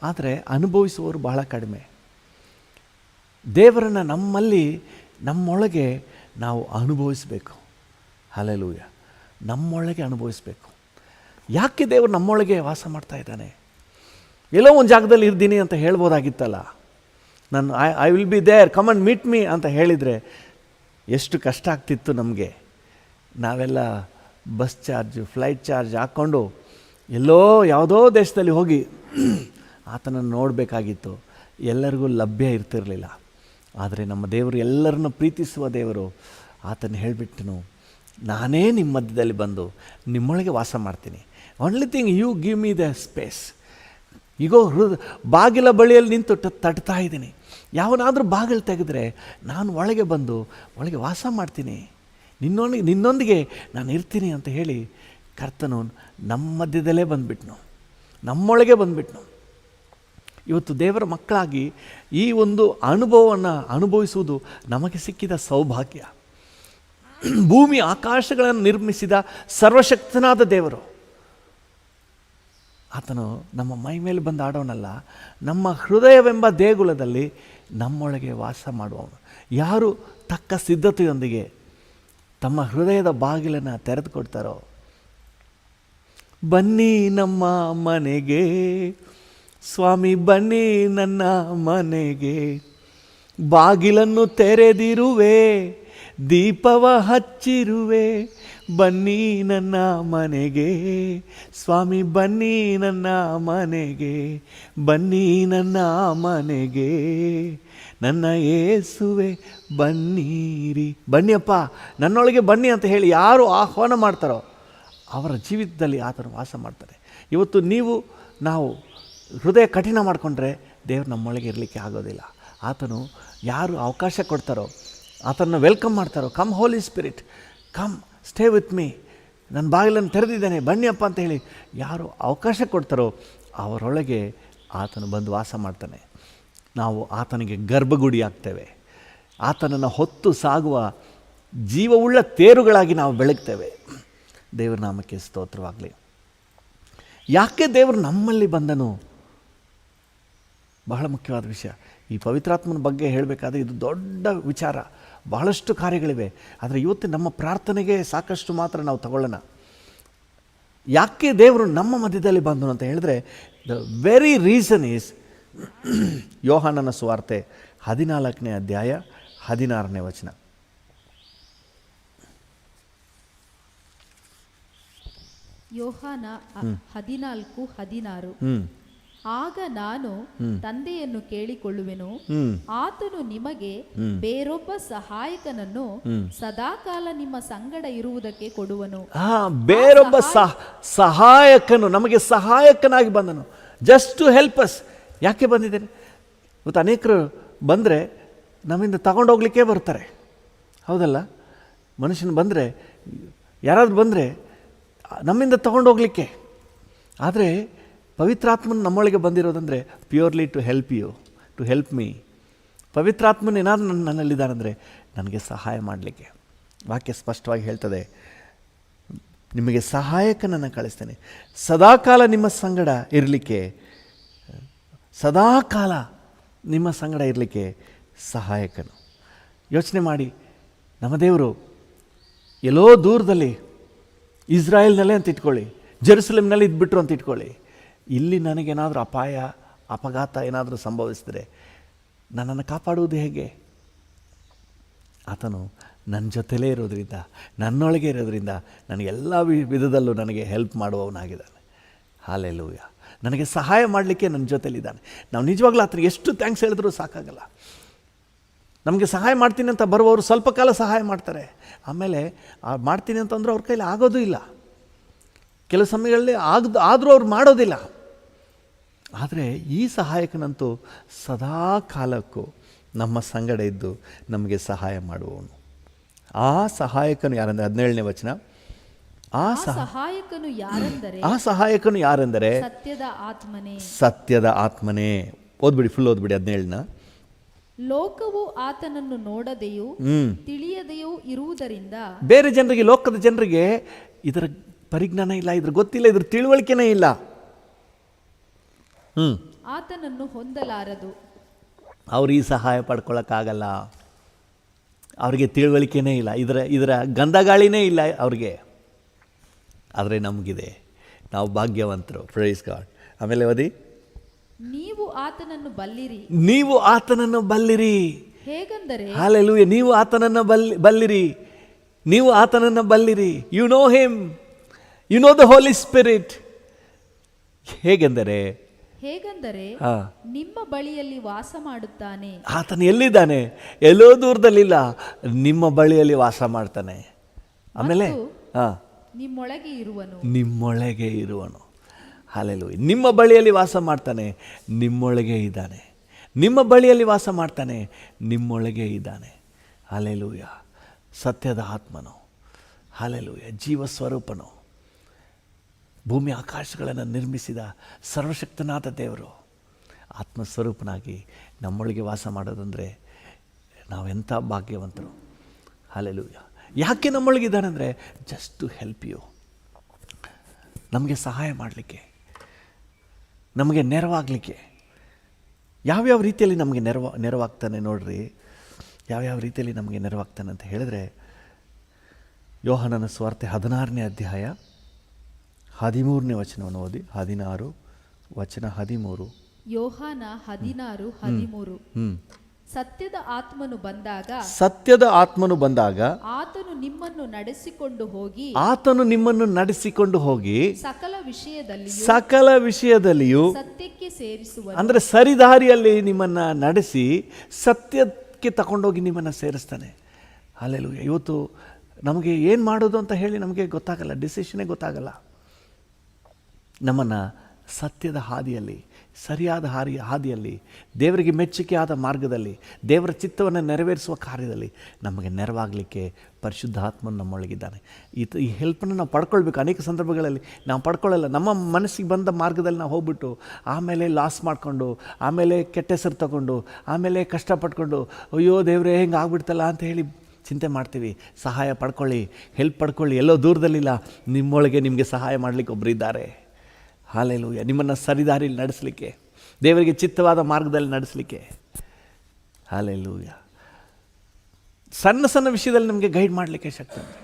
Speaker 2: ಆದರೆ ಅನುಭವಿಸುವವರು ಬಹಳ ಕಡಿಮೆ. ದೇವರನ್ನು ನಮ್ಮೊಳಗೆ ನಾವು ಅನುಭವಿಸಬೇಕು. ಹಲ್ಲೆಲೂಯಾ. ನಮ್ಮೊಳಗೆ ಅನುಭವಿಸಬೇಕು. ಯಾಕೆ ದೇವರು ನಮ್ಮೊಳಗೆ ವಾಸ ಮಾಡ್ತಾ ಇದ್ದಾನೆ? ಎಲ್ಲೋ ಒಂದು ಜಾಗದಲ್ಲಿ ಇರ್ತೀನಿ ಅಂತ ಹೇಳ್ಬೋದಾಗಿತ್ತಲ್ಲ. ನಾನು I will be there, come and meet me ಅಂತ ಹೇಳಿದರೆ ಎಷ್ಟು ಕಷ್ಟ ಆಗ್ತಿತ್ತು ನಮಗೆ. ನಾವೆಲ್ಲ ಬಸ್ ಚಾರ್ಜ್, ಫ್ಲೈಟ್ ಚಾರ್ಜ್ ಹಾಕ್ಕೊಂಡು ಎಲ್ಲೋ ಯಾವುದೋ ದೇಶದಲ್ಲಿ ಹೋಗಿ ಆತನನ್ನು ನೋಡಬೇಕಾಗಿತ್ತು. ಎಲ್ಲರಿಗೂ ಲಭ್ಯ ಇರ್ತಿರಲಿಲ್ಲ. ಆದರೆ ನಮ್ಮ ದೇವರು ಎಲ್ಲರನ್ನು ಪ್ರೀತಿಸುವ ದೇವರು. ಆತನ ಹೇಳಿಬಿಟ್ಟನು, ನಾನೇ ನಿಮ್ಮ ಮಧ್ಯದಲ್ಲಿ ಬಂದು ನಿಮ್ಮೊಳಗೆ ವಾಸ ಮಾಡ್ತೀನಿ. Only thing you give me the space. ಈಗೋ ಬಾಗಿಲ ಬಳಿಯಲ್ಲಿ ನಿಂತು ತಟ್ತಾ ಇದ್ದೀನಿ. ಯಾವನಾದರೂ ಬಾಗಿಲು ತೆಗೆದ್ರೆ ನಾನು ಒಳಗೆ ಬಂದು ಒಳಗೆ ವಾಸ ಮಾಡ್ತೀನಿ, ನಿನ್ನೊಂದಿಗೆ ನಾನು ಇರ್ತೀನಿ ಅಂತ ಹೇಳಿ ಕರ್ತನು ನಮ್ಮ ಮಧ್ಯದಲ್ಲೇ ಬಂದುಬಿಟ್ನು, ನಮ್ಮೊಳಗೆ ಬಂದುಬಿಟ್ನು. ಇವತ್ತು ದೇವರ ಮಕ್ಕಳಾಗಿ ಈ ಒಂದು ಅನುಭವವನ್ನು ಅನುಭವಿಸುವುದು ನಮಗೆ ಸಿಕ್ಕಿದ ಸೌಭಾಗ್ಯ. ಭೂಮಿ ಆಕಾಶಗಳನ್ನು ನಿರ್ಮಿಸಿದ ಸರ್ವಶಕ್ತನಾದ ದೇವರು ಆತನು ನಮ್ಮ ಮೈ ಮೇಲೆ ಬಂದು ಆಡೋನಲ್ಲ, ನಮ್ಮ ಹೃದಯವೆಂಬ ದೇಗುಲದಲ್ಲಿ ನಮ್ಮೊಳಗೆ ವಾಸ ಮಾಡುವವನು. ಯಾರು ತಕ್ಕ ಸಿದ್ಧತೆಯೊಂದಿಗೆ ತಮ್ಮ ಹೃದಯದ ಬಾಗಿಲನ್ನು ತೆರೆದುಕೊಡ್ತಾರೋ, ಬನ್ನಿ ನಮ್ಮ ಮನೆಗೆ ಸ್ವಾಮಿ, ಬನ್ನಿ ನನ್ನ ಮನೆಗೆ, ಬಾಗಿಲನ್ನು ತೆರೆದಿರುವೆ, ದೀಪವ ಹಚ್ಚಿರುವೆ, ಬನ್ನಿ ನನ್ನ ಮನೆಗೆ ಸ್ವಾಮಿ, ಬನ್ನಿ ನನ್ನ ಮನೆಗೆ, ಬನ್ನಿ ನನ್ನ ಮನೆಗೆ, ನನ್ನ ಯೇಸುವೆ ಬನ್ನಿರಿ. ಬನ್ನಿಯಪ್ಪ ನನ್ನೊಳಗೆ ಬನ್ನಿ ಅಂತ ಹೇಳಿ ಯಾರು ಆಹ್ವಾನ ಮಾಡ್ತಾರೋ ಅವರ ಜೀವಿತದಲ್ಲಿ ಆತನು ವಾಸ ಮಾಡ್ತಾರೆ. ಇವತ್ತು ನಾವು ಹೃದಯ ಕಠಿಣ ಮಾಡಿಕೊಂಡ್ರೆ ದೇವರು ನಮ್ಮೊಳಗೆ ಇರಲಿಕ್ಕೆ ಆಗೋದಿಲ್ಲ. ಆತನು ಯಾರು ಅವಕಾಶ ಕೊಡ್ತಾರೋ, ಆತನ ವೆಲ್ಕಮ್ ಮಾಡ್ತಾರೋ, come holy spirit, come stay with me, ನನ್ನ ಬಾಗಿಲನ್ನು ತೆರೆದಿದ್ದೇನೆ ಬನ್ನಿಯಪ್ಪ ಅಂತ ಹೇಳಿ ಯಾರು ಅವಕಾಶ ಕೊಡ್ತಾರೋ ಅವರೊಳಗೆ ಆತನು ಬಂದು ವಾಸ ಮಾಡ್ತಾನೆ. ನಾವು ಆತನಿಗೆ ಗರ್ಭಗುಡಿ ಆಗ್ತೇವೆ. ಆತನನ್ನು ಹೊತ್ತು ಸಾಗುವ ಜೀವವುಳ್ಳ ತೇರುಗಳಾಗಿ ನಾವು ಬೆಳಗ್ತೇವೆ. ದೇವರ ನಾಮಕ್ಕೆ ಸ್ತೋತ್ರವಾಗಲಿ. ಯಾಕೆ ದೇವರು ನಮ್ಮಲ್ಲಿ ಬಂದನು? ಬಹಳ ಮುಖ್ಯವಾದ ವಿಷಯ. ಈ ಪವಿತ್ರಾತ್ಮನ ಬಗ್ಗೆ ಹೇಳಬೇಕಾದ್ರೆ ಇದು ದೊಡ್ಡ ವಿಚಾರ, ಬಹಳಷ್ಟು ಕಾರ್ಯಗಳಿವೆ. ಆದರೆ ಇವತ್ತು ನಮ್ಮ ಪ್ರಾರ್ಥನೆಗೆ ಸಾಕಷ್ಟು ಮಾತ್ರ ನಾವು ತಗೊಳ್ಳೋಣ. ಯಾಕೆ ದೇವರು ನಮ್ಮ ಮಧ್ಯದಲ್ಲಿ ಬಂದನು ಅಂತ ಹೇಳಿದ್ರೆ, ದ ವೆರಿ ರೀಸನ್ ಈಸ್ ಯೋಹಾನನ ಸುವಾರ್ತೆ 14ನೇ ಅಧ್ಯಾಯ 16ನೇ ವಚನ.
Speaker 3: ಯೋಹಾನ 14:16. ಆಗ ನಾನು ತಂದೆಯನ್ನು ಕೇಳಿಕೊಳ್ಳುವೆನು, ಆತನು ನಿಮಗೆ ಬೇರೊಬ್ಬ ಸಹಾಯಕನನ್ನು ಸದಾಕಾಲ ನಿಮ್ಮ ಸಂಗಡ ಇರುವುದಕ್ಕೆ ಕೊಡುವನು.
Speaker 2: ಬೇರೊಬ್ಬ ಸಹಾಯಕನು ನಮಗೆ ಸಹಾಯಕನಾಗಿ ಬಂದನು. Just to help us. ಯಾಕೆ ಬಂದಿದ್ದೇನೆ? ಇವತ್ತು ಅನೇಕರು ಬಂದರೆ ನಮ್ಮಿಂದ ತಗೊಂಡೋಗ್ಲಿಕ್ಕೆ ಬರ್ತಾರೆ, ಹೌದಲ್ಲ? ಮನುಷ್ಯನ ಬಂದರೆ, ಯಾರಾದರೂ ಬಂದರೆ ನಮ್ಮಿಂದ ತಗೊಂಡೋಗ್ಲಿಕ್ಕೆ. ಆದರೆ ಪವಿತ್ರಾತ್ಮನ ನಮ್ಮೊಳಗೆ ಬಂದಿರೋದಂದರೆ purely to help you, to help me. ಪವಿತ್ರಾತ್ಮನ ಏನಾದರೂ ನನ್ನಲ್ಲಿದ್ದಾನೆಂದರೆ ನನಗೆ ಸಹಾಯ ಮಾಡಲಿಕ್ಕೆ. ವಾಕ್ಯ ಸ್ಪಷ್ಟವಾಗಿ ಹೇಳ್ತದೆ, ನಿಮಗೆ ಸಹಾಯಕನನ್ನು ಕಳಿಸ್ತೇನೆ, ಸದಾಕಾಲ ನಿಮ್ಮ ಸಂಗಡ ಇರಲಿಕ್ಕೆ, ಸದಾಕಾಲ ನಿಮ್ಮ ಸಂಗಡ ಇರಲಿಕ್ಕೆ ಸಹಾಯಕನು. ಯೋಚನೆ ಮಾಡಿ, ನಮ್ಮ ದೇವರು ಎಲ್ಲೋ ದೂರದಲ್ಲಿ ಇಸ್ರಾಯೇಲ್ನಲ್ಲೇ ಅಂತ ಇಟ್ಕೊಳ್ಳಿ, ಜೆರುಸಲೇಮ್ನಲ್ಲಿ ಇದ್ಬಿಟ್ರು ಅಂತ ಇಟ್ಕೊಳ್ಳಿ. ಇಲ್ಲಿ ನನಗೇನಾದರೂ ಅಪಾಯ, ಅಪಘಾತ ಏನಾದರೂ ಸಂಭವಿಸಿದರೆ ನನ್ನನ್ನು ಕಾಪಾಡುವುದು ಹೇಗೆ? ಆತನು ನನ್ನ ಜೊತೆಲೇ ಇರೋದ್ರಿಂದ, ನನ್ನೊಳಗೆ ಇರೋದ್ರಿಂದ ನನಗೆಲ್ಲ ವಿಧದಲ್ಲೂ ನನಗೆ ಹೆಲ್ಪ್ ಮಾಡುವವನಾಗಿದ್ದಾನೆ. ಹಲ್ಲೆಲೂಯಾ. ನನಗೆ ಸಹಾಯ ಮಾಡಲಿಕ್ಕೆ ನನ್ನ ಜೊತೆಲಿದ್ದಾನೆ. ನಾವು ನಿಜವಾಗ್ಲೂ ಆತನಿಗೆ ಎಷ್ಟು ಥ್ಯಾಂಕ್ಸ್ ಹೇಳಿದ್ರೂ ಸಾಕಾಗಲ್ಲ. ನಮಗೆ ಸಹಾಯ ಮಾಡ್ತೀನಿ ಅಂತ ಬರುವವರು ಸ್ವಲ್ಪ ಕಾಲ ಸಹಾಯ ಮಾಡ್ತಾರೆ, ಆಮೇಲೆ ಮಾಡ್ತೀನಿ ಅಂತಂದ್ರೆ ಅವ್ರ ಕೈಲಿ ಆಗೋದೂ ಇಲ್ಲ. ಕೆಲವು ಸಮಯಗಳಲ್ಲಿ ಆದರೂ ಅವ್ರು ಮಾಡೋದಿಲ್ಲ. ಆದರೆ ಈ ಸಹಾಯಕನಂತೂ ಸದಾ ಕಾಲಕ್ಕೂ ನಮ್ಮ ಸಂಗಡ ಇದ್ದು ನಮಗೆ ಸಹಾಯ ಮಾಡುವವನು. ಆ ಸಹಾಯಕನು ಯಾರಂದರೆ 17ನೇ ವಚನ, ಆ
Speaker 3: ಸಹಾಯಕನು ಯಾರೆಂದರೆ,
Speaker 2: ಆ ಸಹಾಯಕನು ಯಾರೆಂದರೆ
Speaker 3: ಸತ್ಯದ ಆತ್ಮನೇ.
Speaker 2: ಸತ್ಯದ ಆತ್ಮನೇ. ಓದ್ಬಿಡಿ, ಫುಲ್ ಓದ್ಬಿಡಿ 17ನ.
Speaker 3: ಲೋಕವು ಆತನನ್ನು ನೋಡದೆಯೂ ತಿಳಿಯದೆಯೂ ಇರುವುದರಿಂದ,
Speaker 2: ಬೇರೆ ಜನರಿಗೆ, ಲೋಕದ ಜನರಿಗೆ ಇದರ ಪರಿಜ್ಞಾನ ಇಲ್ಲ, ಇದ್ರ ಗೊತ್ತಿಲ್ಲ, ಇದ್ರ ತಿಳುವಳಿಕೆನೇ ಇಲ್ಲ.
Speaker 3: ಆತನನ್ನು ಹೊಂದಲಾರದು.
Speaker 2: ಅವ್ರು ಈ ಸಹಾಯ ಪಡ್ಕೊಳ್ಳೋಕ್ಕಾಗಲ್ಲ, ಅವ್ರಿಗೆ ತಿಳುವಳಿಕೆನೇ ಇಲ್ಲ, ಇದರ ಗಂಧಗಾಳಿನೇ ಇಲ್ಲ ಅವ್ರಿಗೆ. ಆದರೆ ನಮಗಿದೆ, ನಾವು ಭಾಗ್ಯವಂತರು. Praise God. ಆಮೇಲೆ ಓದಿ,
Speaker 3: ನೀವು ಆತನನ್ನು ಬಲ್ಲಿರಿ.
Speaker 2: ನೀವು ಆತನನ್ನು ಬಲ್ಲಿರಿ.
Speaker 3: ಹೇಗೆಂದರೆ,
Speaker 2: ಹಲ್ಲೆಲೂಯಾ, ನೀವು ಆತನನ್ನು ಬಲ್ಲಿರಿ, ನೀವು ಆತನನ್ನು ಬಲ್ಲಿರಿ. You know him, you know the Holi Spirit. ಹೇಗೆಂದರೆ
Speaker 3: ನಿಮ್ಮ ಬಳಿಯಲ್ಲಿ ವಾಸ ಮಾಡುತ್ತಾನೆ.
Speaker 2: ಆತನು ಎಲ್ಲಿದ್ದಾನೆ? ಎಲ್ಲೋ ದೂರದಲ್ಲಿಲ್ಲ, ನಿಮ್ಮ ಬಳಿಯಲ್ಲಿ ವಾಸ ಮಾಡ್ತಾನೆ. ಆಮೇಲೆ
Speaker 3: ನಿಮ್ಮೊಳಗೆ ಇರುವನು.
Speaker 2: ನಿಮ್ಮೊಳಗೆ ಇರುವನು. ಹಲ್ಲೆಲೂಯಾ. ನಿಮ್ಮ ಬಳಿಯಲ್ಲಿ ವಾಸ ಮಾಡ್ತಾನೆ, ನಿಮ್ಮೊಳಗೆ ಇದ್ದಾನೆ. ನಿಮ್ಮ ಬಳಿಯಲ್ಲಿ ವಾಸ ಮಾಡ್ತಾನೆ, ನಿಮ್ಮೊಳಗೆ ಇದ್ದಾನೆ. ಹಲ್ಲೆಲೂಯಾ. ಸತ್ಯದ ಆತ್ಮನು, ಹಲ್ಲೆಲೂಯಾ, ಜೀವ ಸ್ವರೂಪನು, ಭೂಮಿ ಆಕಾಶಗಳನ್ನು ನಿರ್ಮಿಸಿದ ಸರ್ವಶಕ್ತನಾದ ದೇವರು ಆತ್ಮಸ್ವರೂಪನಾಗಿ ನಮ್ಮೊಳಗೆ ವಾಸ ಮಾಡೋದಂದರೆ ನಾವೆಂಥ ಭಾಗ್ಯವಂತರು. ಹಲ್ಲೆಲೂಯಾ. ಯಾಕೆ ನಮ್ಮೊಳಗಿದ್ದಾನೆ ಅಂದರೆ ಜಸ್ಟ್ ಟು ಹೆಲ್ಪ್ ಯು, ನಮಗೆ ಸಹಾಯ ಮಾಡಲಿಕ್ಕೆ, ನಮಗೆ ನೆರವಾಗಲಿಕ್ಕೆ. ಯಾವ್ಯಾವ ರೀತಿಯಲ್ಲಿ ನಮಗೆ ನೆರವಾಗ್ತಾನೆ ನೋಡ್ರಿ. ಯಾವ್ಯಾವ ರೀತಿಯಲ್ಲಿ ನಮಗೆ ನೆರವಾಗ್ತಾನೆ ಅಂತ ಹೇಳಿದ್ರೆ, ಯೋಹಾನನ ಸುವಾರ್ತೆ 16ನೇ ಅಧ್ಯಾಯ 13ನೇ ವಚನವನ್ನು ಓದಿ. 16 ವಚನ 13.
Speaker 3: ಯೋಹಾನ 16:13. ಸತ್ಯದ ಆತ್ಮನು ಬಂದಾಗ,
Speaker 2: ಸತ್ಯದ ಆತ್ಮನು ಬಂದಾಗ
Speaker 3: ಆತನು ನಿಮ್ಮನ್ನು ನಡೆಸಿಕೊಂಡು ಹೋಗಿ
Speaker 2: ಸಕಲ ವಿಷಯದಲ್ಲಿಯೂ
Speaker 3: ಸತ್ಯಕ್ಕೆ ಸೇರಿಸುವ,
Speaker 2: ಅಂದರೆ ಸರಿದಾರಿಯಲ್ಲಿ ನಿಮ್ಮನ್ನು ನಡೆಸಿ ಸತ್ಯಕ್ಕೆ ತಗೊಂಡೋಗಿ ನಿಮ್ಮನ್ನು ಸೇರಿಸ್ತಾನೆ. ಹಲ್ಲೆಲೂಯಾ. ಇವತ್ತು ನಮಗೆ ಏನು ಮಾಡೋದು ಅಂತ ಹೇಳಿ ನಮಗೆ ಗೊತ್ತಾಗಲ್ಲ, ಡಿಸಿಷನ್ನೇ ಗೊತ್ತಾಗಲ್ಲ. ನಮ್ಮನ್ನು ಸತ್ಯದ ಹಾದಿಯಲ್ಲಿ, ಸರಿಯಾದ ಹಾದಿಯಲ್ಲಿ, ದೇವರಿಗೆ ಮೆಚ್ಚುಗೆಯಾದ ಮಾರ್ಗದಲ್ಲಿ, ದೇವರ ಚಿತ್ತವನ್ನು ನೆರವೇರಿಸುವ ಕಾರ್ಯದಲ್ಲಿ ನಮಗೆ ನೆರವಾಗಲಿಕ್ಕೆ ಪರಿಶುದ್ಧಾತ್ಮನು ನಮ್ಮೊಳಗಿದ್ದಾನೆ. ಈ ಹೆಲ್ಪನ್ನು ನಾವು ಪಡ್ಕೊಳ್ಬೇಕು. ಅನೇಕ ಸಂದರ್ಭಗಳಲ್ಲಿ ನಾವು ಪಡ್ಕೊಳ್ಳಲ್ಲ. ನಮ್ಮ ಮನಸ್ಸಿಗೆ ಬಂದ ಮಾರ್ಗದಲ್ಲಿ ನಾವು ಹೋಗ್ಬಿಟ್ಟು ಆಮೇಲೆ ಲಾಸ್ ಮಾಡಿಕೊಂಡು, ಆಮೇಲೆ ಕೆಟ್ಟ ಹೆಸರು ತಗೊಂಡು, ಆಮೇಲೆ ಕಷ್ಟಪಟ್ಕೊಂಡು, ಅಯ್ಯೋ ದೇವರೇ ಹೆಂಗೆ ಆಗ್ಬಿಡ್ತಲ್ಲ ಅಂತ ಹೇಳಿ ಚಿಂತೆ ಮಾಡ್ತೀವಿ. ಸಹಾಯ ಪಡ್ಕೊಳ್ಳಿ, ಹೆಲ್ಪ್ ಪಡ್ಕೊಳ್ಳಿ. ಎಲ್ಲೋ ದೂರದಲ್ಲಿಲ್ಲ, ನಿಮ್ಮೊಳಗೆ ನಿಮಗೆ ಸಹಾಯ ಮಾಡಲಿಕ್ಕೆ ಒಬ್ಬರು ಇದ್ದಾರೆ. ಹಲ್ಲೆಲೂಯಾ. ನಿಮ್ಮನ್ನು ಸರಿದಾರಿಯಲ್ಲಿ ನಡೆಸಲಿಕ್ಕೆ, ದೇವರಿಗೆ ಚಿತ್ತವಾದ ಮಾರ್ಗದಲ್ಲಿ ನಡೆಸಲಿಕ್ಕೆ. ಹಲ್ಲೆಲೂಯಾ. ಸಣ್ಣ ಸಣ್ಣ ವಿಷಯದಲ್ಲಿ ನಮಗೆ ಗೈಡ್ ಮಾಡಲಿಕ್ಕೆ ಶಕ್ತಿ ಉಂಟು.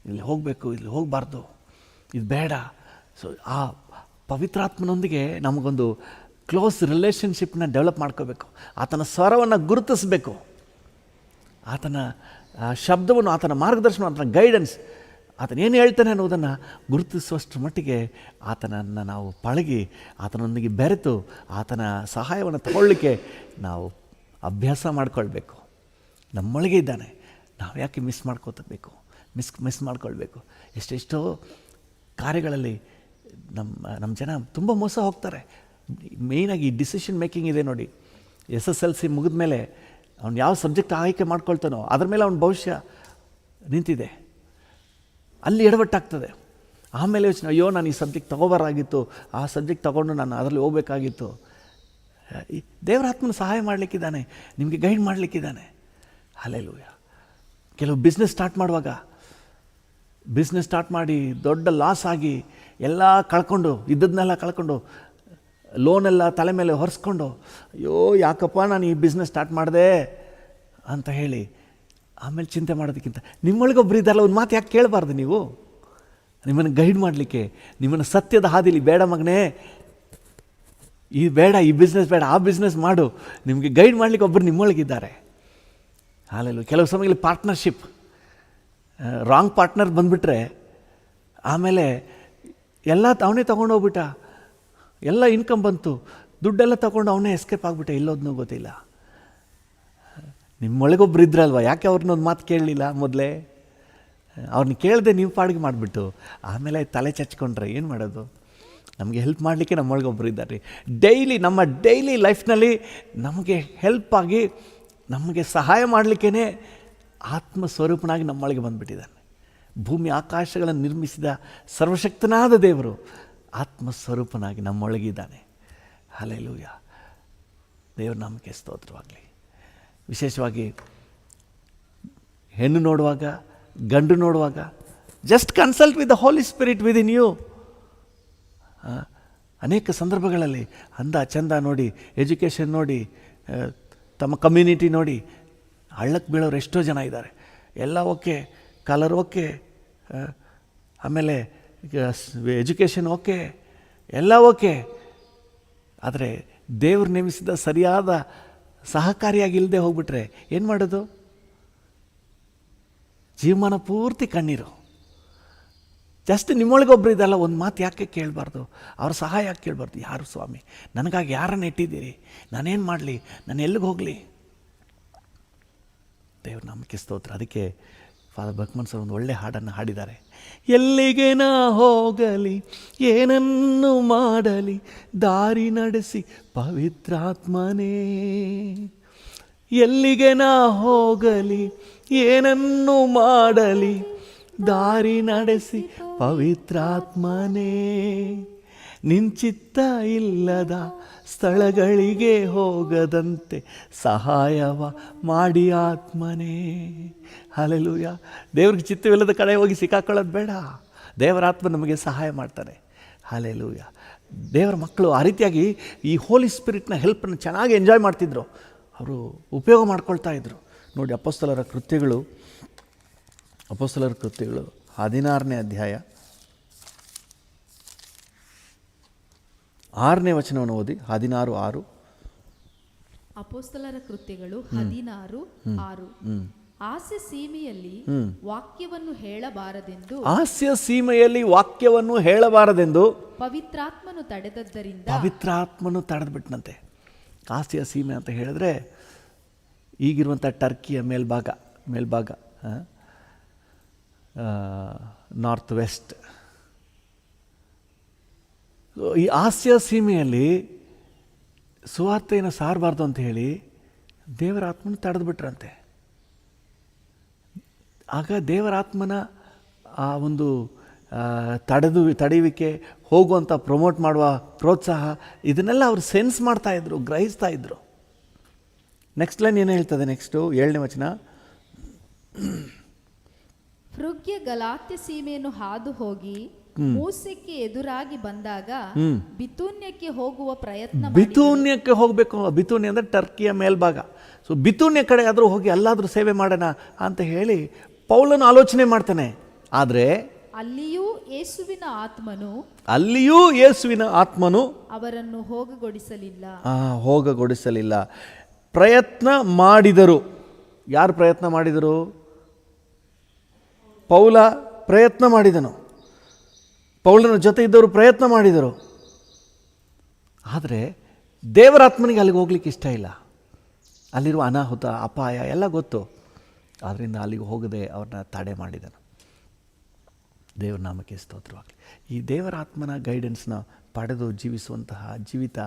Speaker 2: ಇಲ್ಲಿ ಹೋಗಬೇಕು, ಇಲ್ಲಿ ಹೋಗಬಾರ್ದು, ಇದು ಬೇಡ. ಸೊ ಆ ಪವಿತ್ರಾತ್ಮನೊಂದಿಗೆ ನಮಗೊಂದು ಕ್ಲೋಸ್ ರಿಲೇಷನ್ಶಿಪ್ನ ಡೆವಲಪ್ ಮಾಡ್ಕೋಬೇಕು. ಆತನ ಸ್ವರವನ್ನು ಗುರುತಿಸಬೇಕು, ಆತನ ಶಬ್ದವನ್ನು, ಆತನ ಮಾರ್ಗದರ್ಶನ, ಆತನ ಗೈಡೆನ್ಸ್, ಆತನೇನು ಹೇಳ್ತಾನೆ ಅನ್ನೋದನ್ನು ಗುರುತಿಸುವಷ್ಟರ ಮಟ್ಟಿಗೆ ಆತನನ್ನು ನಾವು ಪಳಗಿ ಆತನೊಂದಿಗೆ ಬೆರೆತು ಆತನ ಸಹಾಯವನ್ನು ತಗೊಳ್ಳಿಕ್ಕೆ ನಾವು ಅಭ್ಯಾಸ ಮಾಡಿಕೊಳ್ಬೇಕು. ನಮ್ಮೊಳಗೆ ಇದ್ದಾನೆ, ನಾವು ಯಾಕೆ ಮಿಸ್ ಮಾಡ್ಕೊಳ್ಬೇಕು. ಎಷ್ಟೆಷ್ಟೋ ಕಾರ್ಯಗಳಲ್ಲಿ ನಮ್ಮ ಜನ ತುಂಬ ಮೋಸ ಹೋಗ್ತಾರೆ. ಮೇಯ್ನಾಗಿ ಡಿಸಿಷನ್ ಮೇಕಿಂಗ್ ಇದೆ ನೋಡಿ. SSLC ಮುಗಿದ ಮೇಲೆ ಅವ್ನು ಯಾವ ಸಬ್ಜೆಕ್ಟ್ ಆಯ್ಕೆ ಮಾಡ್ಕೊಳ್ತಾನೋ ಅದ್ರ ಮೇಲೆ ಅವ್ನ ಭವಿಷ್ಯ ನಿಂತಿದೆ. ಅಲ್ಲಿ ಎಡವಟ್ಟಾಗ್ತದೆ. ಆಮೇಲೆ ಯೋಚನೆ, ಅಯ್ಯೋ ನಾನು ಈ ಸಬ್ಜೆಕ್ಟ್ ತೊಗೋಬಾರಾಗಿತ್ತು, ಆ ಸಬ್ಜೆಕ್ಟ್ ತೊಗೊಂಡು ನಾನು ಅದರಲ್ಲಿ ಹೋಗ್ಬೇಕಾಗಿತ್ತು. ದೇವರ ಆತ್ಮನ ಸಹಾಯ ಮಾಡಲಿಕ್ಕಿದ್ದಾನೆ, ನಿಮಗೆ ಗೈಡ್ ಮಾಡಲಿಕ್ಕಿದ್ದಾನೆ. ಹಲ್ಲೆಲೂಯಾ. ಕೆಲವು ಬಿಸ್ನೆಸ್ ಸ್ಟಾರ್ಟ್ ಮಾಡಿ ದೊಡ್ಡ ಲಾಸ್ ಆಗಿ ಎಲ್ಲ ಇದ್ದದನ್ನೆಲ್ಲ ಕಳ್ಕೊಂಡು ಲೋನೆಲ್ಲ ತಲೆ ಮೇಲೆ ಹೊರಿಸ್ಕೊಂಡು, ಅಯ್ಯೋ ಯಾಕಪ್ಪ ನಾನು ಈ ಬಿಸ್ನೆಸ್ ಸ್ಟಾರ್ಟ್ ಮಾಡಿದೆ ಅಂತ ಹೇಳಿ ಆಮೇಲೆ ಚಿಂತೆ ಮಾಡೋದಕ್ಕಿಂತ ನಿಮ್ಮೊಳಗೊಬ್ಬರು ಇದ್ದಾರಲ್ಲ, ಒಂದು ಮಾತು ಯಾಕೆ ಕೇಳಬಾರ್ದು ನೀವು? ನಿಮ್ಮನ್ನು ಗೈಡ್ ಮಾಡಲಿಕ್ಕೆ, ನಿಮ್ಮನ್ನು ಸತ್ಯದ ಹಾದಿಲಿ, ಬೇಡ ಮಗನೇ ಈ ಬಿಸ್ನೆಸ್ ಬೇಡ, ಆ ಬಿಸ್ನೆಸ್ ಮಾಡು, ನಿಮಗೆ ಗೈಡ್ ಮಾಡಲಿಕ್ಕೆ ಒಬ್ಬರು ನಿಮ್ಮೊಳಗಿದ್ದಾರೆ. ಹಾಲೆಲ್ಲೂ ಕೆಲವು ಸಮಯದಲ್ಲಿ ಪಾರ್ಟ್ನರ್ಶಿಪ್, ರಾಂಗ್ ಪಾರ್ಟ್ನರ್ ಬಂದುಬಿಟ್ರೆ ಆಮೇಲೆ ಎಲ್ಲ ಅವನೇ ತೊಗೊಂಡೋಗ್ಬಿಟ್ಟ, ಎಲ್ಲ ಇನ್ಕಮ್ ಬಂತು, ದುಡ್ಡೆಲ್ಲ ತೊಗೊಂಡು ಅವನೇ ಎಸ್ಕೇಪ್ ಆಗಿಬಿಟ್ಟ, ಎಲ್ಲೋದ್ನೂ ಗೊತ್ತಿಲ್ಲ. ನಿಮ್ಮೊಳಗೊಬ್ರು ಇದ್ರಲ್ವ, ಯಾಕೆ ಅವ್ರನ್ನೊಂದು ಮಾತು ಕೇಳಲಿಲ್ಲ ಮೊದಲೇ? ಅವ್ರನ್ನ ಕೇಳದೆ ನೀವು ಪಾಡಿಗೆ ಮಾಡಿಬಿಟ್ಟು ಆಮೇಲೆ ತಲೆ ಚಚ್ಕೊಂಡ್ರೆ ಏನು ಮಾಡೋದು? ನಮಗೆ ಹೆಲ್ಪ್ ಮಾಡಲಿಕ್ಕೆ ನಮ್ಮೊಳಗೊಬ್ರು ಇದ್ದಾರೆ. ನಮ್ಮ ಡೈಲಿ ಲೈಫ್ನಲ್ಲಿ ನಮಗೆ ಹೆಲ್ಪ್ ಆಗಿ ನಮಗೆ ಸಹಾಯ ಮಾಡಲಿಕ್ಕೇ ಆತ್ಮಸ್ವರೂಪನಾಗಿ ನಮ್ಮೊಳಗೆ ಬಂದುಬಿಟ್ಟಿದ್ದಾನೆ. ಭೂಮಿ ಆಕಾಶಗಳನ್ನು ನಿರ್ಮಿಸಿದ ಸರ್ವಶಕ್ತನಾದ ದೇವರು ಆತ್ಮಸ್ವರೂಪನಾಗಿ ನಮ್ಮೊಳಗಿದ್ದಾನೆ. ಹಲ್ಲೆಲೂಯಾ. ದೇವ್ರ ನಾಮಕ್ಕೆ ಸ್ತೋತ್ರವಾಗಲಿ. ವಿಶೇಷವಾಗಿ ಹೆಣ್ಣು ನೋಡುವಾಗ, ಗಂಡು ನೋಡುವಾಗ just consult with the Holi spirit within you. ಅನೇಕ ಸಂದರ್ಭಗಳಲ್ಲಿ ಅಂದ ಚಂದ ನೋಡಿ, ಎಜುಕೇಷನ್ ನೋಡಿ, ತಮ್ಮ ಕಮ್ಯುನಿಟಿ ನೋಡಿ ಹಳ್ಳಕ್ಕೆ ಬೀಳೋರು ಎಷ್ಟೋ ಜನ ಇದ್ದಾರೆ. ಎಲ್ಲ ಓಕೆ, ಕಲರ್ ಓಕೆ, ಆಮೇಲೆ ಎಜುಕೇಷನ್ ಓಕೆ, ಎಲ್ಲ ಓಕೆ. ಆದರೆ ದೇವ್ರು ನೇಮಿಸಿದ ಸರಿಯಾದ ಸಹಕಾರಿಯಾಗಿ ಇಲ್ಲದೆ ಹೋಗ್ಬಿಟ್ರೆ ಏನು ಮಾಡೋದು? ಜೀವಮಾನ ಪೂರ್ತಿ ಕಣ್ಣೀರು. ಜಸ್ಟ್ ನಿಮ್ಮೊಳಗೊಬ್ರು ಇದಲ್ಲ, ಒಂದು ಮಾತು ಯಾಕೆ ಕೇಳಬಾರ್ದು? ಅವ್ರ ಸಹಾಯ ಯಾಕೆ ಕೇಳಬಾರ್ದು? ಯಾರು ಸ್ವಾಮಿ, ನನಗಾಗಿ ಯಾರನ್ನು ಇಟ್ಟಿದ್ದೀರಿ? ನಾನೇನು ಮಾಡಲಿ? ನಾನು ಎಲ್ಲಿಗೆ ಹೋಗಲಿ? ದೇವ್ರ ನಾಮಕ್ಕೆ ಸ್ತೋತ್ರ. ಅದಕ್ಕೆ ಫಾದರ್ ಬಕ್ಮನ್ ಸರ್ ಒಂದು ಒಳ್ಳೆ ಹಾಡನ್ನು ಹಾಡಿದ್ದಾರೆ. ಎಲ್ಲಿಗೆ ನಾ ಹೋಗಲಿ, ಏನನ್ನು ಮಾಡಲಿ, ದಾರಿ ನಡೆಸಿ ಪವಿತ್ರಾತ್ಮನೇ. ಎಲ್ಲಿಗೆ ನಾ ಹೋಗಲಿ, ಏನನ್ನು ಮಾಡಲಿ, ದಾರಿ ನಡೆಸಿ ಪವಿತ್ರಾತ್ಮನೇ. ನಿಂಚಿತ್ತ ಇಲ್ಲದ ಸ್ಥಳಗಳಿಗೆ ಹೋಗದಂತೆ ಸಹಾಯವ ಮಾಡಿ ಆತ್ಮನೇ. ಹಲ್ಲೆಲೂಯಾ. ದೇವ್ರಿಗೆ ಚಿತ್ತವಿಲ್ಲದ ಕಡೆ ಹೋಗಿ ಸಿಕ್ಕಾಕೊಳ್ಳೋದು ಬೇಡ. ದೇವರ ಆತ್ಮ ನಮಗೆ ಸಹಾಯ ಮಾಡ್ತಾನೆ. ಹಲ್ಲೆಲೂಯಾ. ದೇವರ ಮಕ್ಕಳು ಆ ರೀತಿಯಾಗಿ ಈ ಹೋಲಿ ಸ್ಪಿರಿಟ್ನ ಹೆಲ್ಪನ್ನು ಚೆನ್ನಾಗಿ ಎಂಜಾಯ್ ಮಾಡ್ತಿದ್ರು, ಅವರು ಉಪಯೋಗ ಮಾಡ್ಕೊಳ್ತಾ ಇದ್ರು. ನೋಡಿ, ಅಪೊಸ್ತಲರ ಕೃತ್ಯಗಳು 16ನೇ ಅಧ್ಯಾಯ 6ನೇ ವಚನವನ್ನು ಓದಿ. 16:6.
Speaker 3: ಅಪೊಸ್ತಲರ ಕೃತ್ಯಗಳು 16:6. ಹಾಸ್ಯ ಸೀಮೆಯಲ್ಲಿ ವಾಕ್ಯವನ್ನು ಹೇಳಬಾರದೆಂದು ಪವಿತ್ರಾತ್ಮನು ತಡೆದದ್ದರಿಂದ
Speaker 2: ಹಾಸ್ಯ ಸೀಮೆ ಅಂತ ಹೇಳಿದ್ರೆ ಈಗಿರುವಂಥ ಟರ್ಕಿಯ ಮೇಲ್ಭಾಗ ನಾರ್ತ್ ವೆಸ್ಟ್. ಈ ಹಾಸ್ಯ ಸೀಮೆಯಲ್ಲಿ ಸುವಾರ್ತೆಯನ್ನು ಸಾರಬಾರ್ದು ಅಂತ ಹೇಳಿ ದೇವರ ಆತ್ಮನ ತಡೆದುಬಿಟ್ರಂತೆ. ಆಗ ದೇವರ ಆತ್ಮನ ಆ ಒಂದು ತಡೆಯುವಿಕೆ, ಹೋಗುವಂಥ ಪ್ರಮೋಟ್ ಮಾಡುವ ಪ್ರೋತ್ಸಾಹ, ಇದನ್ನೆಲ್ಲ ಅವರು ಸೆನ್ಸ್ ಮಾಡ್ತಾಯಿದ್ರು, ಗ್ರಹಿಸ್ತಾ ಇದ್ರು. ನೆಕ್ಸ್ಟ್ ಲೈನ್ ಏನು ಹೇಳ್ತದೆ? ನೆಕ್ಸ್ಟು 7ನೇ ವಚನ.
Speaker 3: ಫ್ರುಗ್ಯ ಗಲಾತ್ಯ ಸೀಮೆಯನ್ನು ಹಾದು ಹೋಗಿ ಮೂಸಕ್ಕೆ ಎದುರಾಗಿ ಬಂದಾಗ ಬಿತೂನ್ಯಕ್ಕೆ ಹೋಗುವ ಪ್ರಯತ್ನ.
Speaker 2: ಬಿತೂನ್ಯಕ್ಕೆ ಹೋಗಬೇಕು. ಬಿತೂನ್ಯ ಅಂದರೆ ಟರ್ಕಿಯ ಮೇಲ್ಭಾಗ. ಸೊ ಬಿತೂನ್ಯ ಕಡೆ ಆದರೂ ಹೋಗಿ ಅಲ್ಲಾದರೂ ಸೇವೆ ಮಾಡೋಣ ಅಂತ ಹೇಳಿ ಪೌಲನು ಆಲೋಚನೆ ಮಾಡ್ತಾನೆ. ಆದರೆ
Speaker 3: ಅಲ್ಲಿಯೂ ಯೇಸುವಿನ ಆತ್ಮನು ಅವರನ್ನು
Speaker 2: ಹೋಗಗೊಡಿಸಲಿಲ್ಲ. ಪ್ರಯತ್ನ ಮಾಡಿದರು. ಯಾರು ಪ್ರಯತ್ನ ಮಾಡಿದರು? ಪೌಲ ಪ್ರಯತ್ನ ಮಾಡಿದನು. ಪೌಲನ ಜೊತೆ ಇದ್ದವರು ಪ್ರಯತ್ನ ಮಾಡಿದರು. ಆದರೆ ದೇವರಾತ್ಮನಿಗೆ ಅಲ್ಲಿಗೆ ಹೋಗ್ಲಿಕ್ಕೆ ಇಷ್ಟ ಇಲ್ಲ. ಅಲ್ಲಿರುವ ಅನಾಹುತ, ಅಪಾಯ ಎಲ್ಲ ಗೊತ್ತು. ಆದ್ದರಿಂದ ಅಲ್ಲಿಗೆ ಹೋಗದೆ ಅವ್ರನ್ನ ತಡೆ ಮಾಡಿದನು. ದೇವರ ನಾಮಕ್ಕೆ ಸ್ತೋತ್ರವಾಗಲಿ. ಈ ದೇವರಾತ್ಮನ ಗೈಡೆನ್ಸ್ನ ಪಡೆದು ಜೀವಿಸುವಂತಹ ಜೀವಿತ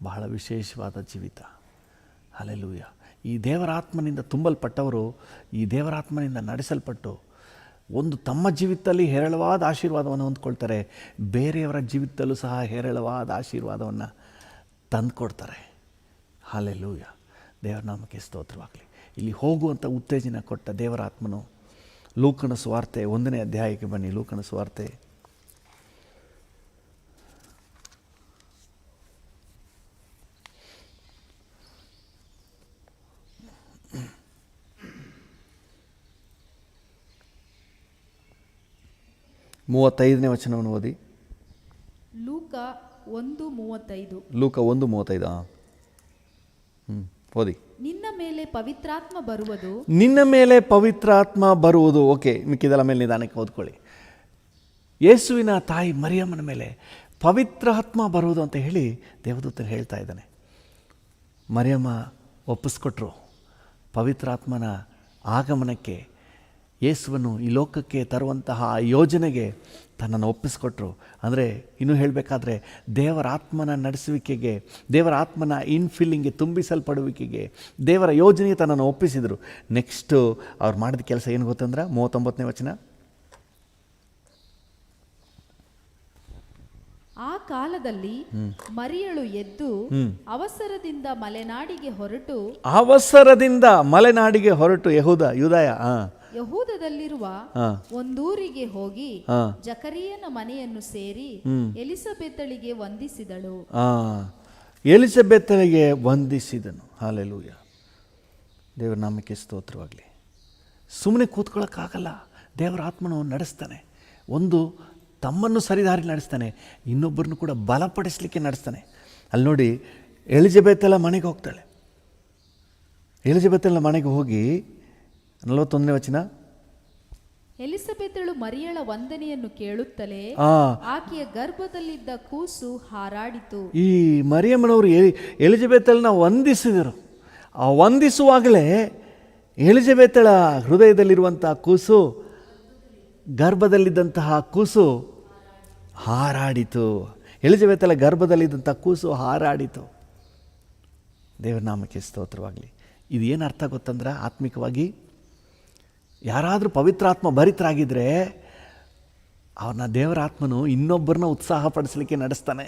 Speaker 2: ಬಹಳ ವಿಶೇಷವಾದ ಜೀವಿತ. ಹಲ್ಲೆಲೂಯ. ಈ ದೇವರಾತ್ಮನಿಂದ ತುಂಬಲ್ಪಟ್ಟವರು, ಈ ದೇವರಾತ್ಮನಿಂದ ನಡೆಸಲ್ಪಟ್ಟು ಒಂದು ತಮ್ಮ ಜೀವಿತದಲ್ಲಿ ಹೇರಳವಾದ ಆಶೀರ್ವಾದವನ್ನು ಹೊಂದ್ಕೊಳ್ತಾರೆ, ಬೇರೆಯವರ ಜೀವಿತದಲ್ಲೂ ಸಹ ಹೇರಳವಾದ ಆಶೀರ್ವಾದವನ್ನು ತಂದುಕೊಡ್ತಾರೆ. ಹಲ್ಲೆಲೂಯ. ದೇವರ ನಾಮಕ್ಕೆ ಸ್ತೋತ್ರವಾಗಲಿ. ಇಲ್ಲಿ ಹೋಗುವಂಥ ಉತ್ತೇಜನ ಕೊಟ್ಟ ದೇವರಾತ್ಮನು ಲೂಕನ ಸುವಾರ್ತೆ 1ನೇ ಅಧ್ಯಾಯಕ್ಕೆ ಬನ್ನಿ. ಲೂಕನ ಸುವಾರ್ತೆ 35ನೇ ವಚನವನ್ನು ಓದಿ.
Speaker 3: ಲೂಕ 1:35.
Speaker 2: ಲೂಕ 1:35. ಓದಿ.
Speaker 3: ನಿನ್ನ ಮೇಲೆ ಪವಿತ್ರಾತ್ಮ ಬರುವುದು.
Speaker 2: ನಿನ್ನ ಮೇಲೆ ಪವಿತ್ರಾತ್ಮ ಬರುವುದು. ಓಕೆ, ಮಿಕ್ಕಿದೆಲ್ಲ ಮೇಲೆ ನಿಧಾನಕ್ಕೆ ಓದ್ಕೊಳ್ಳಿ. ಯೇಸುವಿನ ತಾಯಿ ಮರಿಯಮ್ಮನ ಮೇಲೆ ಪವಿತ್ರಾತ್ಮ ಬರುವುದು ಅಂತ ಹೇಳಿ ದೇವದೂತರು ಹೇಳ್ತಾ ಇದ್ದಾನೆ. ಮರಿಯಮ್ಮ ಒಪ್ಪಿಸ್ಕೊಟ್ರು ಪವಿತ್ರಾತ್ಮನ ಆಗಮನಕ್ಕೆ. ಯೇಸುವನ್ನು ಈ ಲೋಕಕ್ಕೆ ತರುವಂತಹ ಯೋಜನೆಗೆ ತನ್ನನ್ನು ಒಪ್ಪಿಸ್ಕೊಟ್ರು. ಅಂದರೆ ಇನ್ನೂ ಹೇಳಬೇಕಾದ್ರೆ ದೇವರಾತ್ಮನ ನಡೆಸುವಿಕೆಗೆ, ದೇವರಾತ್ಮನ ಇನ್ಫಿಲ್ಲಿಂಗ್ಗೆ, ತುಂಬಿಸಲ್ಪಡುವಿಕೆಗೆ, ದೇವರ ಯೋಜನೆಗೆ ತನ್ನನ್ನು ಒಪ್ಪಿಸಿದರು. ನೆಕ್ಸ್ಟು ಅವ್ರು ಮಾಡಿದ ಕೆಲಸ ಏನು ಗೊತ್ತಂದ್ರೆ 39ನೇ ವಚನ.
Speaker 3: ಆ ಕಾಲದಲ್ಲಿ ಮರಿಯಳು ಎದ್ದು ಅವಸರದಿಂದ ಮಲೆನಾಡಿಗೆ ಹೊರಟು ಯಹೂದದಲ್ಲಿರುವ ಒಂದೂರಿಗೆ ಹೋಗಿ ಜಕರಿಯನ ಮನೆಯನ್ನು ಸೇರಿ ಎಲಿಸಬೆತಳಿಗೆ ವಂದಿಸಿದಳು.
Speaker 2: ಎಲಿಸಬೆತಳಿಗೆ ವಂದಿಸಿದನು. ಹಲ್ಲೆಲೂಯ. ದೇವರ ನಾಮಕ್ಕೆ ಸ್ತೋತ್ರವಾಗಲಿ. ಸುಮ್ಮನೆ ಕೂತ್ಕೊಳ್ಳೋಕ್ಕಾಗಲ್ಲ. ದೇವರ ಆತ್ಮನು ನಡೆಸ್ತಾನೆ. ಒಂದು ತಮ್ಮನ್ನು ಸರಿದಾರಿ ನಡೆಸ್ತಾನೆ, ಇನ್ನೊಬ್ಬರನ್ನು ಕೂಡ ಬಲಪಡಿಸಲಿಕ್ಕೆ ನಡೆಸ್ತಾನೆ. ಅಲ್ಲಿ ನೋಡಿ, ಎಲಿಜಬೆತಳ ಮನೆಗೆ ಹೋಗ್ತಾಳೆ. ಎಲಿಜಬೆತಳ ಮನೆಗೆ ಹೋಗಿ 41ನೇ ವಚನ.
Speaker 3: ಎಲಿಸಬೆತಳು ಮರಿಯಳ ವಂದನೆಯನ್ನು ಕೇಳುತ್ತಲೇ ಆಕೆಯ ಗರ್ಭದಲ್ಲಿದ್ದ ಕೂಸು ಹಾರಾಡಿತು.
Speaker 2: ಈ ಮರಿಯಮ್ಮನವರು ಎಲಿಜಬೆತಳನ್ನ ವಂದಿಸಿದರು. ಆ ವಂದಿಸುವಾಗಲೇ ಎಲಿಜಬೆತಳ ಹೃದಯದಲ್ಲಿರುವಂಥ ಕೂಸು, ಗರ್ಭದಲ್ಲಿದ್ದಂತಹ ಕೂಸು ಹಾರಾಡಿತು. ಎಲಿಜಬೆತಳ ಗರ್ಭದಲ್ಲಿದ್ದಂಥ ಕೂಸು ಹಾರಾಡಿತು. ದೇವರ ನಾಮಕ್ಕೆ ಸ್ತೋತ್ರವಾಗಲಿ. ಇದು ಏನು ಅರ್ಥ ಗೊತ್ತಂದ್ರೆ, ಆತ್ಮಿಕವಾಗಿ ಯಾರಾದರೂ ಪವಿತ್ರಾತ್ಮ ಭರಿತರಾಗಿದ್ದರೆ ಅವ್ರನ್ನ ದೇವರಾತ್ಮನು ಇನ್ನೊಬ್ಬರನ್ನ ಉತ್ಸಾಹಪಡಿಸಲಿಕ್ಕೆ ನಡೆಸ್ತಾನೆ.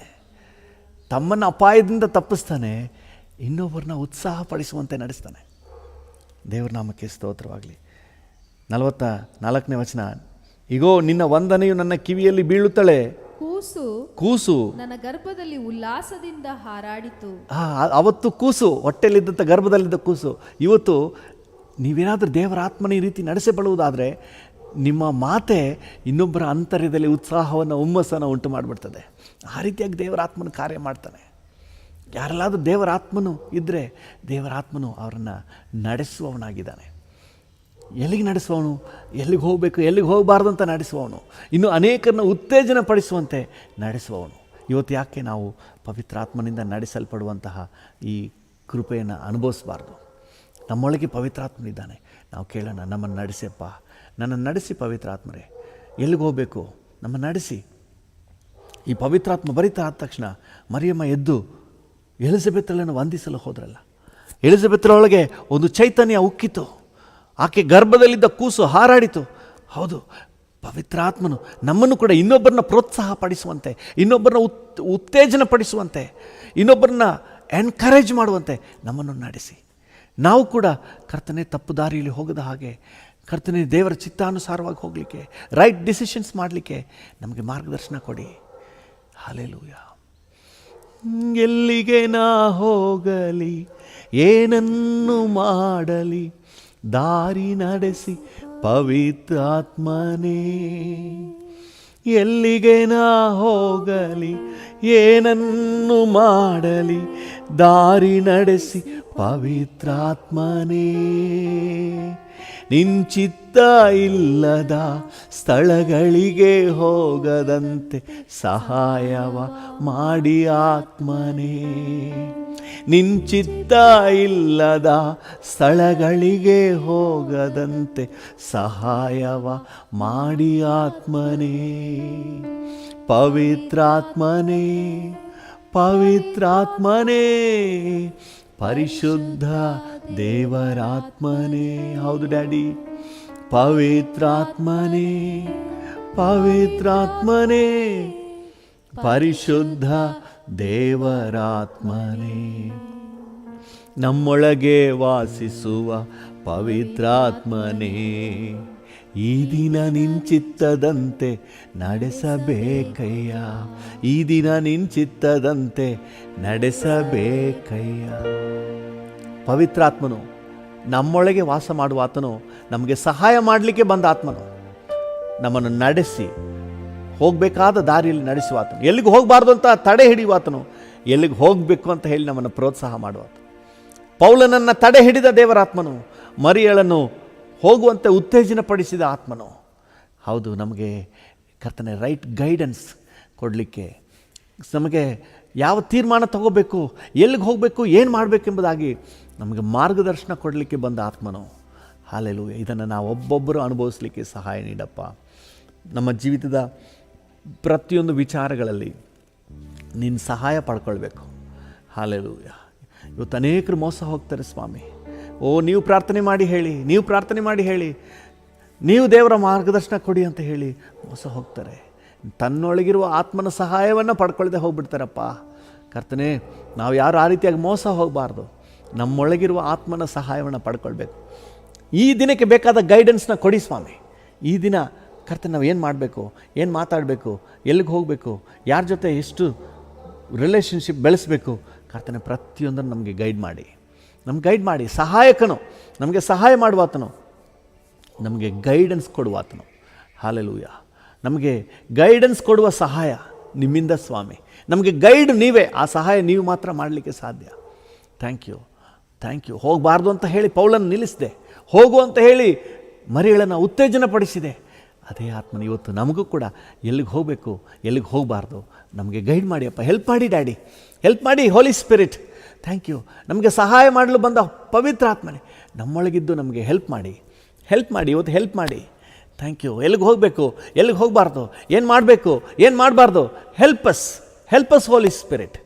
Speaker 2: ತಮ್ಮನ್ನು ಅಪಾಯದಿಂದ ತಪ್ಪಿಸ್ತಾನೆ, ಇನ್ನೊಬ್ಬರನ್ನ ಉತ್ಸಾಹಪಡಿಸುವಂತೆ ನಡೆಸ್ತಾನೆ. ದೇವರ ನಾಮಕ್ಕೆ ಸ್ತೋತ್ರವಾಗಲಿ. 44ನೇ ವಚನ. ಇಗೋ, ನಿನ್ನ ವಂದನೆಯು ನನ್ನ ಕಿವಿಯಲ್ಲಿ ಬೀಳುತ್ತಳೆ. ಕೂಸು
Speaker 3: ನನ್ನ ಗರ್ಭದಲ್ಲಿ ಉಲ್ಲಾಸದಿಂದ ಹಾರಾಡಿತು.
Speaker 2: ಅವತ್ತು ಕೂಸು, ಹೊಟ್ಟೆಲಿದ್ದಂಥ ಗರ್ಭದಲ್ಲಿದ್ದ ಕೂಸು. ಇವತ್ತು ನೀವೇನಾದರೂ ದೇವರ ಆತ್ಮನ ಈ ರೀತಿ ನಡೆಸಬಳುವುದಾದರೆ ನಿಮ್ಮ ಮಾತೆ ಇನ್ನೊಬ್ಬರ ಅಂತರ್ಯದಲ್ಲಿ ಉತ್ಸಾಹವನ್ನು, ಹುಮ್ಮಸ್ಸನ್ನು ಉಂಟು ಮಾಡಿಬಿಡ್ತದೆ. ಆ ರೀತಿಯಾಗಿ ದೇವರ ಆತ್ಮನ ಕಾರ್ಯ ಮಾಡ್ತಾನೆ. ಯಾರೆಲ್ಲಾದರೂ ದೇವರ ಆತ್ಮನು ಇದ್ದರೆ ದೇವರಾತ್ಮನು ಅವರನ್ನು ನಡೆಸುವವನಾಗಿದ್ದಾನೆ. ಎಲ್ಲಿಗೆ ನಡೆಸುವವನು, ಎಲ್ಲಿಗೆ ಹೋಗಬೇಕು, ಎಲ್ಲಿಗೆ ಹೋಗಬಾರ್ದು ಅಂತ ನಡೆಸುವವನು, ಇನ್ನು ಅನೇಕರನ್ನು ಉತ್ತೇಜನ ಪಡಿಸುವಂತೆ ನಡೆಸುವವನು. ಇವತ್ತು ಯಾಕೆ ನಾವು ಪವಿತ್ರಾತ್ಮನಿಂದ ನಡೆಸಲ್ಪಡುವಂತಹ ಈ ಕೃಪೆಯನ್ನು ಅನುಭವಿಸಬಾರ್ದು? ನಮ್ಮೊಳಗೆ ಪವಿತ್ರಾತ್ಮನಿದ್ದಾನೆ. ನಾವು ಕೇಳೋಣ, ನಮ್ಮನ್ನು ನಡೆಸಪ್ಪ, ನನ್ನನ್ನು ನಡೆಸಿ ಪವಿತ್ರಾತ್ಮರೇ. ಎಲ್ಲಿಗೆ ಹೋಗಬೇಕು, ನಮ್ಮನ್ನು ನಡೆಸಿ. ಈ ಪವಿತ್ರಾತ್ಮ ಭರಿತ ಆದ ತಕ್ಷಣ ಮರಿಯಮ್ಮ ಎದ್ದು ಎಲಿಜಬೆತಳನ್ನು ವಂದಿಸಲು ಹೋದ್ರಲ್ಲ. ಎಲಿಜಬೆತಳೊಳಗೆ ಒಂದು ಚೈತನ್ಯ ಉಕ್ಕಿತು. ಆಕೆ ಗರ್ಭದಲ್ಲಿದ್ದ ಕೂಸು ಹಾರಾಡಿತು. ಹೌದು, ಪವಿತ್ರಾತ್ಮನು ನಮ್ಮನ್ನು ಕೂಡ ಇನ್ನೊಬ್ಬರನ್ನ ಪ್ರೋತ್ಸಾಹ ಪಡಿಸುವಂತೆ, ಇನ್ನೊಬ್ಬರನ್ನ ಉತ್ತೇಜನ ಪಡಿಸುವಂತೆ, ಇನ್ನೊಬ್ಬರನ್ನ ಎನ್ಕರೇಜ್ ಮಾಡುವಂತೆ ನಮ್ಮನ್ನು ನಡೆಸಿ. ನಾವು ಕೂಡ ಕರ್ತನೇ ತಪ್ಪು ದಾರಿಯಲ್ಲಿ ಹೋಗದ ಹಾಗೆ, ಕರ್ತನೇ ದೇವರ ಚಿತ್ತಾನುಸಾರವಾಗಿ ಹೋಗಲಿಕ್ಕೆ, ರೈಟ್ ಡಿಸಿಷನ್ಸ್ ಮಾಡಲಿಕ್ಕೆ ನಮಗೆ ಮಾರ್ಗದರ್ಶನ ಕೊಡಿ. ಹಲ್ಲೆಲೂಯ. ಎಲ್ಲಿಗೆ ನಾ ಹೋಗಲಿ, ಏನನ್ನು ಮಾಡಲಿ, ದಾರಿ ನಡೆಸಿ ಪವಿತ್ರಾತ್ಮನೇ. ಎಲ್ಲಿಗೆ ನಾ ಹೋಗಲಿ, ಏನನ್ನು ಮಾಡಲಿ, ದಾರಿ ನಡೆಸಿ ಪವಿತ್ರಾತ್ಮನೇ. ನಿನ್ ಚಿತ್ತ ಇಲ್ಲದ ಸ್ಥಳಗಳಿಗೆ ಹೋಗದಂತೆ ಸಹಾಯವ ಮಾಡಿ ಆತ್ಮನೇ. ನಿನ್ ಚಿತ್ತ ಇಲ್ಲದ ಸ್ಥಳಗಳಿಗೆ ಹೋಗದಂತೆ ಸಹಾಯವ ಮಾಡಿ ಆತ್ಮನೇ. ಪವಿತ್ರಾತ್ಮನೇ ಪವಿತ್ರಾತ್ಮನೇ ಪರಿಶುದ್ಧ ದೇವರಾತ್ಮನೇ. ಹೌದು ಡ್ಯಾಡಿ. ಪವಿತ್ರಾತ್ಮನೇ ಪವಿತ್ರಾತ್ಮನೇ ಪರಿಶುದ್ಧ ದೇವರಾತ್ಮನೇ. ನಮ್ಮೊಳಗೆ ವಾಸಿಸುವ ಪವಿತ್ರಾತ್ಮನೇ, ಈ ದಿನ ನಿಂಚಿತ್ತದಂತೆ ನಡೆಸಬೇಕಯ್ಯ. ಈ ದಿನ ನಿಂಚಿತ್ತದಂತೆ ನಡೆಸಬೇಕಯ್ಯ. ಪವಿತ್ರಾತ್ಮನು ನಮ್ಮೊಳಗೆ ವಾಸ ಮಾಡುವ ಆತನು, ನಮಗೆ ಸಹಾಯ ಮಾಡಲಿಕ್ಕೆ ಬಂದ ಆತ್ಮನು, ನಮ್ಮನ್ನು ನಡೆಸಿ ಹೋಗಬೇಕಾದ ದಾರಿಯಲ್ಲಿ ನಡೆಸುವ ಆತನು, ಎಲ್ಲಿಗೆ ಹೋಗಬಾರ್ದು ಅಂತ ತಡೆ ಹಿಡಿಯುವ ಆತನು, ಎಲ್ಲಿಗೆ ಹೋಗಬೇಕು ಅಂತ ಹೇಳಿ ನಮ್ಮನ್ನು ಪ್ರೋತ್ಸಾಹ ಮಾಡುವ ಆತ. ಪೌಲನನ್ನು ತಡೆ ಹಿಡಿದ ದೇವರಾತ್ಮನು, ಮರಿಯಳನ್ನು ಹೋಗುವಂತೆ ಉತ್ತೇಜನ ಪಡಿಸಿದ ಆತ್ಮನು. ಹೌದು, ನಮಗೆ ಕರ್ತನೆ ರೈಟ್ ಗೈಡೆನ್ಸ್ ಕೊಡಲಿಕ್ಕೆ, ನಮಗೆ ಯಾವ ತೀರ್ಮಾನ ತಗೋಬೇಕು, ಎಲ್ಲಿಗೆ ಹೋಗಬೇಕು, ಏನು ಮಾಡಬೇಕೆಂಬುದಾಗಿ ನಮಗೆ ಮಾರ್ಗದರ್ಶನ ಕೊಡಲಿಕ್ಕೆ ಬಂದ ಆತ್ಮನು. ಹಾಲೆಲೂಯ. ಇದನ್ನು ನಾವು ಒಬ್ಬೊಬ್ಬರು ಅನುಭವಿಸಲಿಕ್ಕೆ ಸಹಾಯ ನೀಡಪ್ಪ. ನಮ್ಮ ಜೀವಿತದ ಪ್ರತಿಯೊಂದು ವಿಚಾರಗಳಲ್ಲಿ ನಿನ್ನ ಸಹಾಯ ಪಡ್ಕೊಳ್ಬೇಕು. ಹಾಲೆಲೂಯ. ಇವತ್ತು ಅನೇಕರು ಮೋಸ ಹೋಗ್ತಾರೆ ಸ್ವಾಮಿ. ನೀವು ಪ್ರಾರ್ಥನೆ ಮಾಡಿ ಹೇಳಿ, ನೀವು ಪ್ರಾರ್ಥನೆ ಮಾಡಿ ಹೇಳಿ, ನೀವು ದೇವರ ಮಾರ್ಗದರ್ಶನ ಕೊಡಿ ಅಂತ ಹೇಳಿ ಮೋಸ ಹೋಗ್ತಾರೆ. ತನ್ನೊಳಗಿರುವ ಆತ್ಮನ ಸಹಾಯವನ್ನು ಪಡ್ಕೊಳ್ಳದೆ ಹೋಗ್ಬಿಡ್ತಾರಪ್ಪ. ಕರ್ತನೆ, ನಾವು ಯಾರು ಆ ರೀತಿಯಾಗಿ ಮೋಸ ಹೋಗಬಾರ್ದು. ನಮ್ಮೊಳಗಿರುವ ಆತ್ಮನ ಸಹಾಯವನ್ನು ಪಡ್ಕೊಳ್ಬೇಕು. ಈ ದಿನಕ್ಕೆ ಬೇಕಾದ ಗೈಡೆನ್ಸ್ನ ಕೊಡಿ ಸ್ವಾಮಿ. ಈ ದಿನ ಕರ್ತನೆ ನಾವು ಏನು ಮಾಡಬೇಕು, ಏನು ಮಾತಾಡಬೇಕು, ಎಲ್ಲಿಗೆ ಹೋಗಬೇಕು, ಯಾರ ಜೊತೆ ಎಷ್ಟು ರಿಲೇಷನ್ಶಿಪ್ ಬೆಳೆಸಬೇಕು, ಕರ್ತನೆ ಪ್ರತಿಯೊಂದನ್ನು ನಮಗೆ ಗೈಡ್ ಮಾಡಿ, ನಮ್ಗೆ ಗೈಡ್ ಮಾಡಿ. ಸಹಾಯಕನು, ನಮಗೆ ಸಹಾಯ ಮಾಡುವಾತನು, ನಮಗೆ ಗೈಡೆನ್ಸ್ ಕೊಡುವಾತನು. ಹಾಲೆಲೂಯ. ನಮಗೆ ಗೈಡೆನ್ಸ್ ಕೊಡುವ ಸಹಾಯ ನಿಮ್ಮಿಂದ ಸ್ವಾಮಿ. ನಮಗೆ ಗೈಡ್ ನೀವೇ, ಆ ಸಹಾಯ ನೀವು ಮಾತ್ರ ಮಾಡಲಿಕ್ಕೆ ಸಾಧ್ಯ. Thank you, thank you. ಹೋಗಬಾರ್ದು ಅಂತ ಹೇಳಿ ಪೌಲನ್ನು ನಿಲ್ಲಿಸಿದೆ, ಹೋಗು ಅಂತ ಹೇಳಿ ಮರಿಯಳನ್ನು ಉತ್ತೇಜನ ಪಡಿಸಿದೆ. ಅದೇ ಆತ್ಮನ ಇವತ್ತು ನಮಗೂ ಕೂಡ ಎಲ್ಲಿಗೆ ಹೋಗಬೇಕು, ಎಲ್ಲಿಗೆ ಹೋಗಬಾರ್ದು ನಮಗೆ ಗೈಡ್ ಮಾಡಿಯಪ್ಪ. ಹೆಲ್ಪ್ ಮಾಡಿ ಡ್ಯಾಡಿ, ಹೆಲ್ಪ್ ಮಾಡಿ ಹೋಲಿ ಸ್ಪಿರಿಟ್. Thank you. ನಮಗೆ ಸಹಾಯ ಮಾಡಲು ಬಂದ ಪವಿತ್ರ ಆತ್ಮನೇ, ನಮ್ಮೊಳಗಿದ್ದು ನಮಗೆ ಹೆಲ್ಪ್ ಮಾಡಿ, ಹೆಲ್ಪ್ ಮಾಡಿ, ಇವತ್ತು ಹೆಲ್ಪ್ ಮಾಡಿ. Thank you. ಎಲ್ಲಿಗೆ ಹೋಗಬೇಕು, ಎಲ್ಲಿಗೆ ಹೋಗಬಾರ್ದು, ಏನು ಮಾಡಬೇಕು, ಏನು ಮಾಡಬಾರ್ದು, help us holy spirit.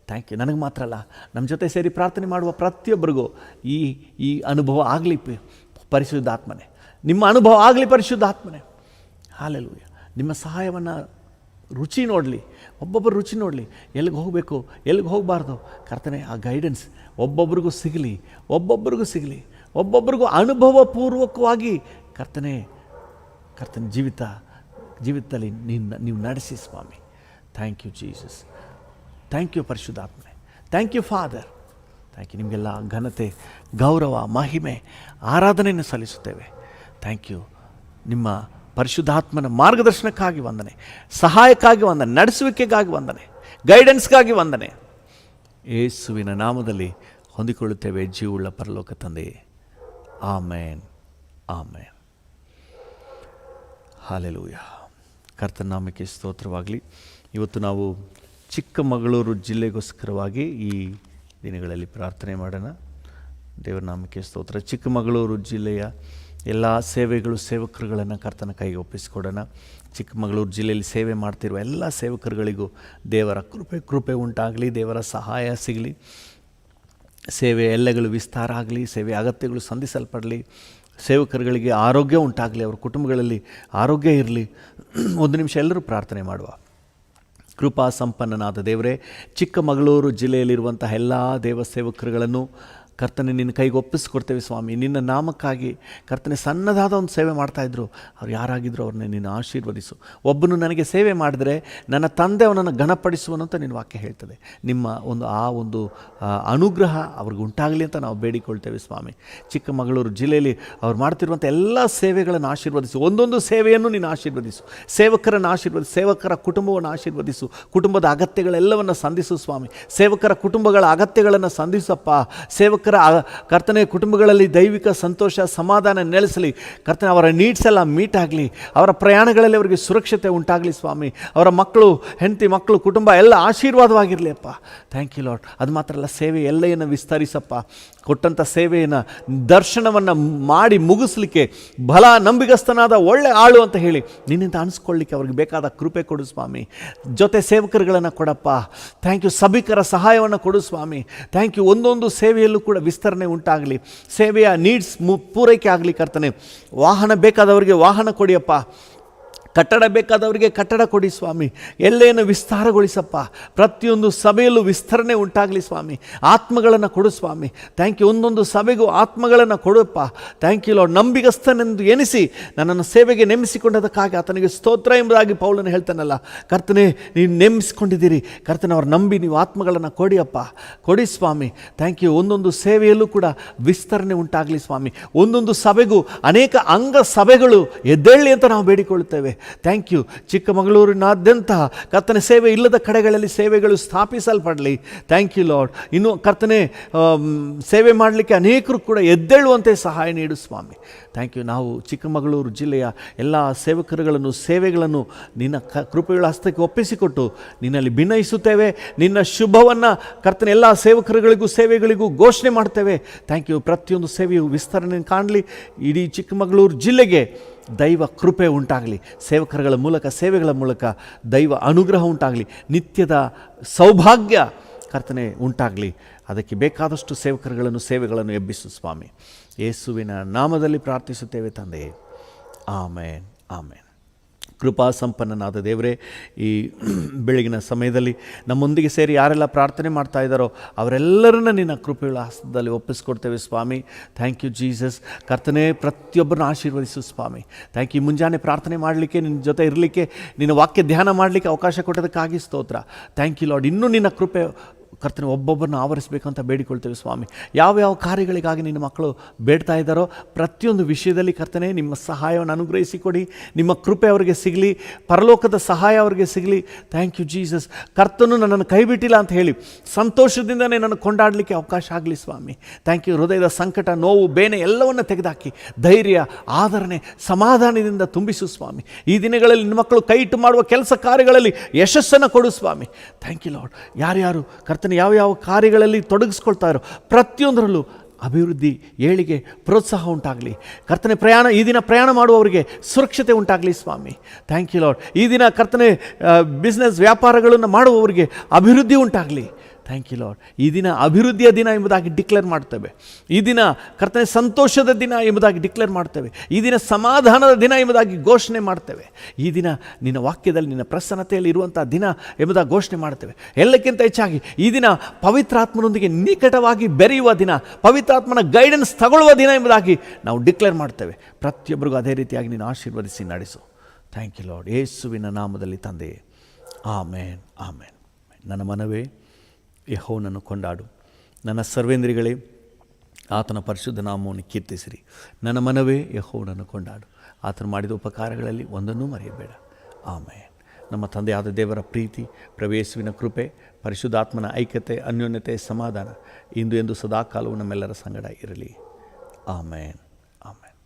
Speaker 2: Thank you. ನನಗೆ ಮಾತ್ರ ಅಲ್ಲ, ನಮ್ಮ ಜೊತೆ ಸೇರಿ ಪ್ರಾರ್ಥನೆ ಮಾಡುವ ಪ್ರತಿಯೊಬ್ಬರಿಗೂ ಈ ಅನುಭವ ಆಗಲಿ ಪರಿಶುದ್ಧ ಆತ್ಮನೇ, ನಿಮ್ಮ ಅನುಭವ ಆಗಲಿ ಪರಿಶುದ್ಧ ಆತ್ಮನೇ. ಹಾಲೆಲೂಯ. ನಿಮ್ಮ ಸಹಾಯವನ್ನು ರುಚಿ ನೋಡಲಿ, ಒಬ್ಬೊಬ್ಬರು ರುಚಿ ನೋಡಲಿ. ಎಲ್ಲಿಗೆ ಹೋಗಬೇಕು, ಎಲ್ಲಿಗೆ ಹೋಗಬಾರ್ದು, ಕರ್ತನೆ ಆ ಗೈಡೆನ್ಸ್ ಒಬ್ಬೊಬ್ರಿಗೂ ಸಿಗಲಿ, ಒಬ್ಬೊಬ್ರಿಗೂ ಅನುಭವಪೂರ್ವಕವಾಗಿ ಕರ್ತನೆ ಜೀವಿತದಲ್ಲಿ ನೀವು ನಡೆಸಿ ಸ್ವಾಮಿ. Thank you Jesus. Thank you ಪರಿಶುದ್ಧಾತ್ಮನೆ. Thank you Father. Thank you. ನಿಮಗೆಲ್ಲ ಘನತೆ, ಗೌರವ, ಮಹಿಮೆ, ಆರಾಧನೆಯನ್ನು ಸಲ್ಲಿಸುತ್ತೇವೆ. Thank you. ನಿಮ್ಮ ಪರಿಶುದ್ಧಾತ್ಮನ ಮಾರ್ಗದರ್ಶನಕ್ಕಾಗಿ ವಂದನೆ, ಸಹಾಯಕ್ಕಾಗಿ ವಂದನೆ, ನಡೆಸುವಿಕೆಗಾಗಿ ವಂದನೆ, ಗೈಡೆನ್ಸ್ಗಾಗಿ ವಂದನೆ. ಯೇಸುವಿನ ನಾಮದಲ್ಲಿ ಹೊಂದಿಕೊಳ್ಳುತ್ತೇವೆ ಜೀವವುಳ್ಳ ಪರಲೋಕ ತಂದೆಯೇ. ಆಮೇನ್, ಆಮೇನ್. ಹಾಲೆಲೂಯ. ಕರ್ತನ ನಾಮಕ್ಕೆ ಸ್ತೋತ್ರವಾಗಲಿ. ಇವತ್ತು ನಾವು ಚಿಕ್ಕಮಗಳೂರು ಜಿಲ್ಲೆಗೋಸ್ಕರವಾಗಿ ಈ ದಿನಗಳಲ್ಲಿ ಪ್ರಾರ್ಥನೆ ಮಾಡೋಣ. ದೇವರ ನಾಮಕ್ಕೆ ಸ್ತೋತ್ರ. ಚಿಕ್ಕಮಗಳೂರು ಜಿಲ್ಲೆಯ ಎಲ್ಲ ಸೇವಕರುಗಳನ್ನು ಕರ್ತನ ಕೈಗೆ ಒಪ್ಪಿಸಿಕೊಡೋಣ. ಚಿಕ್ಕಮಗಳೂರು ಜಿಲ್ಲೆಯಲ್ಲಿ ಸೇವೆ ಮಾಡ್ತಿರುವ ಎಲ್ಲ ಸೇವಕರುಗಳಿಗೂ ದೇವರ ಕೃಪೆ ಉಂಟಾಗಲಿ, ದೇವರ ಸಹಾಯ ಸಿಗಲಿ, ಸೇವೆ ಎಲ್ಲೆಗಳು ವಿಸ್ತಾರ ಆಗಲಿ, ಸೇವೆ ಅಗತ್ಯಗಳು ಸಂಧಿಸಲ್ಪಡಲಿ, ಸೇವಕರುಗಳಿಗೆ ಆರೋಗ್ಯ ಉಂಟಾಗಲಿ, ಅವರ ಕುಟುಂಬಗಳಲ್ಲಿ ಆರೋಗ್ಯ ಇರಲಿ. ಒಂದು ನಿಮಿಷ ಎಲ್ಲರೂ ಪ್ರಾರ್ಥನೆ ಮಾಡುವ. ಕೃಪಾ ಸಂಪನ್ನನಾದ ದೇವರೇ, ಚಿಕ್ಕಮಗಳೂರು ಜಿಲ್ಲೆಯಲ್ಲಿರುವಂತಹ ಎಲ್ಲ ದೇವ ಸೇವಕರುಗಳನ್ನು ಕರ್ತನೆ ನಿನ್ನ ಕೈಗೆ ಒಪ್ಪಿಸ್ಕೊಡ್ತೇವೆ ಸ್ವಾಮಿ. ನಿನ್ನ ನಾಮಕ್ಕಾಗಿ ಕರ್ತನೆ ಸಣ್ಣದಾದ ಒಂದು ಸೇವೆ ಮಾಡ್ತಾಯಿದ್ರು, ಅವ್ರು ಯಾರಾಗಿದ್ದರೂ ಅವ್ರನ್ನ ನೀನು ಆಶೀರ್ವದಿಸು. ಒಬ್ಬನು ನನಗೆ ಸೇವೆ ಮಾಡಿದರೆ ನನ್ನ ತಂದೆ ಅವನನ್ನು ಘನಪಡಿಸುವನು ಅಂತ ನಿನ್ನ ವಾಕ್ಯ ಹೇಳ್ತದೆ. ನಿಮ್ಮ ಒಂದು ಅನುಗ್ರಹ ಅವ್ರಿಗೆ ಉಂಟಾಗಲಿ ಅಂತ ನಾವು ಬೇಡಿಕೊಳ್ತೇವೆ ಸ್ವಾಮಿ. ಚಿಕ್ಕಮಗಳೂರು ಜಿಲ್ಲೆಯಲ್ಲಿ ಅವ್ರು ಮಾಡ್ತಿರುವಂಥ ಎಲ್ಲ ಸೇವೆಗಳನ್ನು ಆಶೀರ್ವದಿಸು. ಒಂದೊಂದು ಸೇವೆಯನ್ನು ನೀನು ಆಶೀರ್ವದಿಸು. ಸೇವಕರನ್ನು ಆಶೀರ್ವದಿಸು, ಸೇವಕರ ಕುಟುಂಬವನ್ನು ಆಶೀರ್ವದಿಸು, ಕುಟುಂಬದ ಅಗತ್ಯಗಳೆಲ್ಲವನ್ನು ಸಂಧಿಸು ಸ್ವಾಮಿ. ಸೇವಕರ ಕುಟುಂಬಗಳ ಅಗತ್ಯಗಳನ್ನು ಸಂಧಿಸಪ್ಪ. ಸೇವಕರ ಅನೇಕರ ಕರ್ತನೆ ಕುಟುಂಬಗಳಲ್ಲಿ ದೈವಿಕ ಸಂತೋಷ ಸಮಾಧಾನ ನೆಲೆಸಲಿ. ಕರ್ತನೆ ಅವರ ನೀಡ್ಸ್ ಎಲ್ಲ ಮೀಟ್ ಆಗಲಿ, ಅವರ ಪ್ರಯಾಣಗಳಲ್ಲಿ ಅವರಿಗೆ ಸುರಕ್ಷತೆ ಉಂಟಾಗಲಿ ಸ್ವಾಮಿ. ಅವರ ಮಕ್ಕಳು, ಹೆಂಡತಿ ಮಕ್ಕಳು, ಕುಟುಂಬ ಎಲ್ಲ ಆಶೀರ್ವಾದವಾಗಿರಲಿ ಅಪ್ಪ. Thank you lord. ಅದು ಮಾತ್ರ ಅಲ್ಲ, ಸೇವೆ ಎಲ್ಲೆಯನ್ನು ವಿಸ್ತರಿಸಪ್ಪ. ಕೊಟ್ಟಂಥ ಸೇವೆಯನ್ನು, ದರ್ಶನವನ್ನು ಮಾಡಿ ಮುಗಿಸ್ಲಿಕ್ಕೆ ಬಲ ನಂಬಿಗಸ್ತನಾದ ಒಳ್ಳೆ ಆಳು ಅಂತ ಹೇಳಿ ನಿನ್ನಿಂದ ಅನಿಸ್ಕೊಳ್ಳಿಕ್ಕೆ ಅವ್ರಿಗೆ ಬೇಕಾದ ಕೃಪೆ ಕೊಡು ಸ್ವಾಮಿ. ಜೊತೆ ಸೇವಕರುಗಳನ್ನು ಕೊಡಪ್ಪ. Thank you. ಸಭಿಕರ ಸಹಾಯವನ್ನು ಕೊಡು ಸ್ವಾಮಿ. Thank you. ಒಂದೊಂದು ಸೇವೆಯಲ್ಲೂ ಕೂಡ ವಿಸ್ತರಣೆ ಉಂಟಾಗಲಿ, ಸೇವೆಯ ನೀಡ್ಸ್ ಪೂರೈಕೆ ಆಗಲಿ ಕರ್ತನೆ. ವಾಹನ ಬೇಕಾದವರಿಗೆ ವಾಹನ ಕೊಡಿಯಪ್ಪ. ಕಟ್ಟಡ ಬೇಕಾದವರಿಗೆ ಕಟ್ಟಡ ಕೊಡಿ ಸ್ವಾಮಿ. ಎಲ್ಲೇನು ವಿಸ್ತಾರಗೊಳಿಸಪ್ಪ. ಪ್ರತಿಯೊಂದು ಸಭೆಯಲ್ಲೂ ವಿಸ್ತರಣೆ ಉಂಟಾಗಲಿ ಸ್ವಾಮಿ. ಆತ್ಮಗಳನ್ನು ಕೊಡು ಸ್ವಾಮಿ. Thank you. ಒಂದೊಂದು ಸಭೆಗೂ ಆತ್ಮಗಳನ್ನು ಕೊಡಪ್ಪ. Thank you Lord. ನಂಬಿಗಸ್ತನೆಂದು ಎನಿಸಿ ನನ್ನನ್ನು ಸೇವೆಗೆ ನೇಮಿಸಿಕೊಂಡದಕ್ಕಾಗಿ ಆತನಿಗೆ ಸ್ತೋತ್ರ ಎಂಬುದಾಗಿ ಪೌಲನು ಹೇಳ್ತಾನಲ್ಲ. ಕರ್ತನೆ, ನೀವು ನೇಮಿಸಿಕೊಂಡಿದ್ದೀರಿ ಕರ್ತನೆ, ಅವ್ರು ನಂಬಿ ನೀವು ಆತ್ಮಗಳನ್ನು ಕೊಡಿಯಪ್ಪ. ಕೊಡಿ ಸ್ವಾಮಿ. Thank you. ಒಂದೊಂದು ಸೇವೆಯಲ್ಲೂ ಕೂಡ ವಿಸ್ತರಣೆ ಉಂಟಾಗಲಿ ಸ್ವಾಮಿ. ಒಂದೊಂದು ಸಭೆಗೂ ಅನೇಕ ಅಂಗ ಸಭೆಗಳು ಎದ್ದೇಳಲಿ ಅಂತ ನಾವು ಬೇಡಿಕೊಳ್ಳುತ್ತೇವೆ. Thank you. ಚಿಕ್ಕಮಗಳೂರಿನಾದ್ಯಂತ ಕರ್ತನೆ ಸೇವೆ ಇಲ್ಲದ ಕಡೆಗಳಲ್ಲಿ ಸೇವೆಗಳು ಸ್ಥಾಪಿಸಲ್ಪಡಲಿ. Thank you lord. ಇನ್ನು ಕರ್ತನೆ ಸೇವೆ ಮಾಡಲಿಕ್ಕೆ ಅನೇಕರು ಕೂಡ ಎದ್ದೇಳುವಂತೆ ಸಹಾಯ ನೀಡು ಸ್ವಾಮಿ. Thank you. ನಾವು ಚಿಕ್ಕಮಗಳೂರು ಜಿಲ್ಲೆಯ ಎಲ್ಲ ಸೇವೆಗಳನ್ನು ನಿನ್ನ ಕೃಪೆಗಳ ಹಸ್ತಕ್ಕೆ ಒಪ್ಪಿಸಿಕೊಟ್ಟು ನಿನ್ನಲ್ಲಿ ಭಿನ್ನಯಿಸುತ್ತೇವೆ. ನಿನ್ನ ಶುಭವನ್ನು ಕರ್ತನೆ ಎಲ್ಲ ಸೇವೆಗಳಿಗೂ ಘೋಷಣೆ ಮಾಡ್ತೇವೆ. Thank you. ಪ್ರತಿಯೊಂದು ಸೇವೆಯು ವಿಸ್ತರಣೆ ಕಾಣಲಿ. ಇಡೀ ಚಿಕ್ಕಮಗಳೂರು ಜಿಲ್ಲೆಗೆ ದೈವ ಕೃಪೆ ಉಂಟಾಗಲಿ. ಸೇವಕರುಗಳ ಮೂಲಕ, ಸೇವೆಗಳ ಮೂಲಕ ದೈವ ಅನುಗ್ರಹ ಉಂಟಾಗಲಿ. ನಿತ್ಯದ ಸೌಭಾಗ್ಯ ಕರ್ತನೆ ಉಂಟಾಗಲಿ. ಅದಕ್ಕೆ ಬೇಕಾದಷ್ಟು ಸೇವೆಗಳನ್ನು ಎಬ್ಬಿಸು ಸ್ವಾಮಿ. ಯೇಸುವಿನ ನಾಮದಲ್ಲಿ ಪ್ರಾರ್ಥಿಸುತ್ತೇವೆ ತಂದೆಯೇ. ಆಮೇನ್, ಆಮೇನ್. ಕೃಪಾ ಸಂಪನ್ನನಾದ ದೇವರೇ, ಈ ಬೆಳಗಿನ ಸಮಯದಲ್ಲಿ ನಮ್ಮೊಂದಿಗೆ ಸೇರಿ ಯಾರೆಲ್ಲ ಪ್ರಾರ್ಥನೆ ಮಾಡ್ತಾ ಇದ್ದಾರೋ ಅವರೆಲ್ಲರನ್ನ ನಿನ್ನ ಕೃಪೆಗಳ ಹಸ್ತದಲ್ಲಿ ಒಪ್ಪಿಸ್ಕೊಡ್ತೇವೆ ಸ್ವಾಮಿ. Thank you Jesus. ಕರ್ತನೆ, ಪ್ರತಿಯೊಬ್ಬರನ್ನ ಆಶೀರ್ವದಿಸು ಸ್ವಾಮಿ. Thank you. ಮುಂಜಾನೆ ಪ್ರಾರ್ಥನೆ ಮಾಡಲಿಕ್ಕೆ, ನಿನ್ನ ಜೊತೆ ಇರಲಿಕ್ಕೆ, ನಿನ್ನ ವಾಕ್ಯ ಧ್ಯಾನ ಮಾಡಲಿಕ್ಕೆ ಅವಕಾಶ ಕೊಟ್ಟೋದಕ್ಕಾಗಿ ಸ್ತೋತ್ರ. Thank you lord. ಇನ್ನೂ ನಿನ್ನ ಕೃಪೆ ಕರ್ತನೆ ಒಬ್ಬೊಬ್ಬರನ್ನ ಆವರಿಸಬೇಕಂತ ಬೇಡಿಕೊಳ್ತೇವೆ ಸ್ವಾಮಿ. ಯಾವ ಕಾರ್ಯಗಳಿಗಾಗಿ ನಿನ್ನ ಮಕ್ಕಳು ಬೇಡ್ತಾ ಇದ್ದಾರೋ ಪ್ರತಿಯೊಂದು ವಿಷಯದಲ್ಲಿ ಕರ್ತನೆ ನಿಮ್ಮ ಸಹಾಯವನ್ನು ಅನುಗ್ರಹಿಸಿಕೊಡಿ. ನಿಮ್ಮ ಕೃಪೆ ಅವರಿಗೆ ಸಿಗಲಿ, ಪರಲೋಕದ ಸಹಾಯ ಅವರಿಗೆ ಸಿಗಲಿ. Thank you Jesus. ಕರ್ತನು ನನ್ನನ್ನು ಕೈ ಬಿಟ್ಟಿಲ್ಲ ಅಂತ ಹೇಳಿ ಸಂತೋಷದಿಂದನೇ ನನ್ನ ಕೊಂಡಾಡಲಿಕ್ಕೆ ಅವಕಾಶ ಆಗಲಿ ಸ್ವಾಮಿ. Thank you. ಹೃದಯದ ಸಂಕಟ, ನೋವು, ಬೇನೆ ಎಲ್ಲವನ್ನು ತೆಗೆದುಹಾಕಿ ಧೈರ್ಯ, ಆದರಣೆ, ಸಮಾಧಾನದಿಂದ ತುಂಬಿಸು ಸ್ವಾಮಿ. ಈ ದಿನಗಳಲ್ಲಿ ನಿನ್ನ ಮಕ್ಕಳು ಕೈ ಇಟ್ಟು ಮಾಡುವ ಕೆಲಸ ಕಾರ್ಯಗಳಲ್ಲಿ ಯಶಸ್ಸನ್ನು ಕೊಡು ಸ್ವಾಮಿ. Thank you lord. ಯಾರ್ಯಾರು ಕರ್ತನೆ ಯಾವ ಕಾರ್ಯಗಳಲ್ಲಿ ತೊಡಗಿಸ್ಕೊಳ್ತಾರೋ ಪ್ರತಿಯೊಂದರಲ್ಲೂ ಅಭಿವೃದ್ಧಿ, ಏಳಿಗೆ, ಪ್ರೋತ್ಸಾಹ ಉಂಟಾಗಲಿ. ಕರ್ತನೆ, ಈ ದಿನ ಪ್ರಯಾಣ ಮಾಡುವವರಿಗೆ ಸುರಕ್ಷತೆ ಉಂಟಾಗಲಿ ಸ್ವಾಮಿ. Thank you Lord. ಈ ದಿನ ಕರ್ತನೆ ಬಿಸ್ನೆಸ್ ವ್ಯಾಪಾರಗಳನ್ನು ಮಾಡುವವರಿಗೆ ಅಭಿವೃದ್ಧಿ ಉಂಟಾಗಲಿ. Thank you Lord. ಈ ದಿನ ಅಭಿವೃದ್ಧಿಯ ದಿನ ಎಂಬುದಾಗಿ ಡಿಕ್ಲೇರ್ ಮಾಡ್ತೇವೆ. ಈ ದಿನ ಕರ್ತನೆ ಸಂತೋಷದ ದಿನ ಎಂಬುದಾಗಿ ಡಿಕ್ಲೇರ್ ಮಾಡ್ತೇವೆ. ಈ ದಿನ ಸಮಾಧಾನದ ದಿನ ಎಂಬುದಾಗಿ ಘೋಷಣೆ ಮಾಡ್ತೇವೆ. ಈ ದಿನ ನಿನ್ನ ವಾಕ್ಯದಲ್ಲಿ ನಿನ್ನ ಪ್ರಸನ್ನತೆಯಲ್ಲಿ ಇರುವಂಥ ದಿನ ಎಂಬುದಾಗಿ ಘೋಷಣೆ ಮಾಡ್ತೇವೆ. ಎಲ್ಲಕ್ಕಿಂತ ಹೆಚ್ಚಾಗಿ ಈ ದಿನ ಪವಿತ್ರಾತ್ಮನೊಂದಿಗೆ ನಿಕಟವಾಗಿ ಬೆರೆಯುವ ದಿನ, ಪವಿತ್ರಾತ್ಮನ ಗೈಡೆನ್ಸ್ ತಗೊಳ್ಳುವ ದಿನ ಎಂಬುದಾಗಿ ನಾವು ಡಿಕ್ಲೇರ್ ಮಾಡ್ತೇವೆ. ಪ್ರತಿಯೊಬ್ಬರಿಗೂ ಅದೇ ರೀತಿಯಾಗಿ ನೀನು ಆಶೀರ್ವದಿಸಿ ನಡೆಸು. Thank you Lord. ಯೇಸುವಿನ ನಾಮದಲ್ಲಿ ತಂದೆಯೇ. ಆಮೇನ್, ಆಮೇನ್. ನನ್ನ ಮನವೇ ಯೆಹೋವನನ್ನು ಕೊಂಡಾಡು, ನನ್ನ ಸರ್ವೇಂದ್ರಿಗಳೇ ಆತನ ಪರಿಶುದ್ಧ ನಾಮವನ್ನು ಕೀರ್ತಿಸಿರಿ. ನನ್ನ ಮನವೇ ಯೆಹೋವನನ್ನು ಕೊಂಡಾಡು, ಆತನು ಮಾಡಿದ ಉಪಕಾರಗಳಲ್ಲಿ ಒಂದನ್ನೂ ಮರೆಯಬೇಡ. ಆಮೇನ್. ನಮ್ಮ ತಂದೆಯಾದ ದೇವರ ಪ್ರೀತಿ, ಪ್ರವೇಶುವಿನ ಕೃಪೆ, ಪರಿಶುದ್ಧಾತ್ಮನ ಐಕ್ಯತೆ, ಅನ್ಯೋನ್ಯತೆ, ಸಮಾಧಾನ ಇಂದು ಎಂದು ಸದಾಕಾಲವೂ ನಮ್ಮೆಲ್ಲರ ಸಂಗಡ ಇರಲಿ. ಆಮೇನ್, ಆಮೇನ್.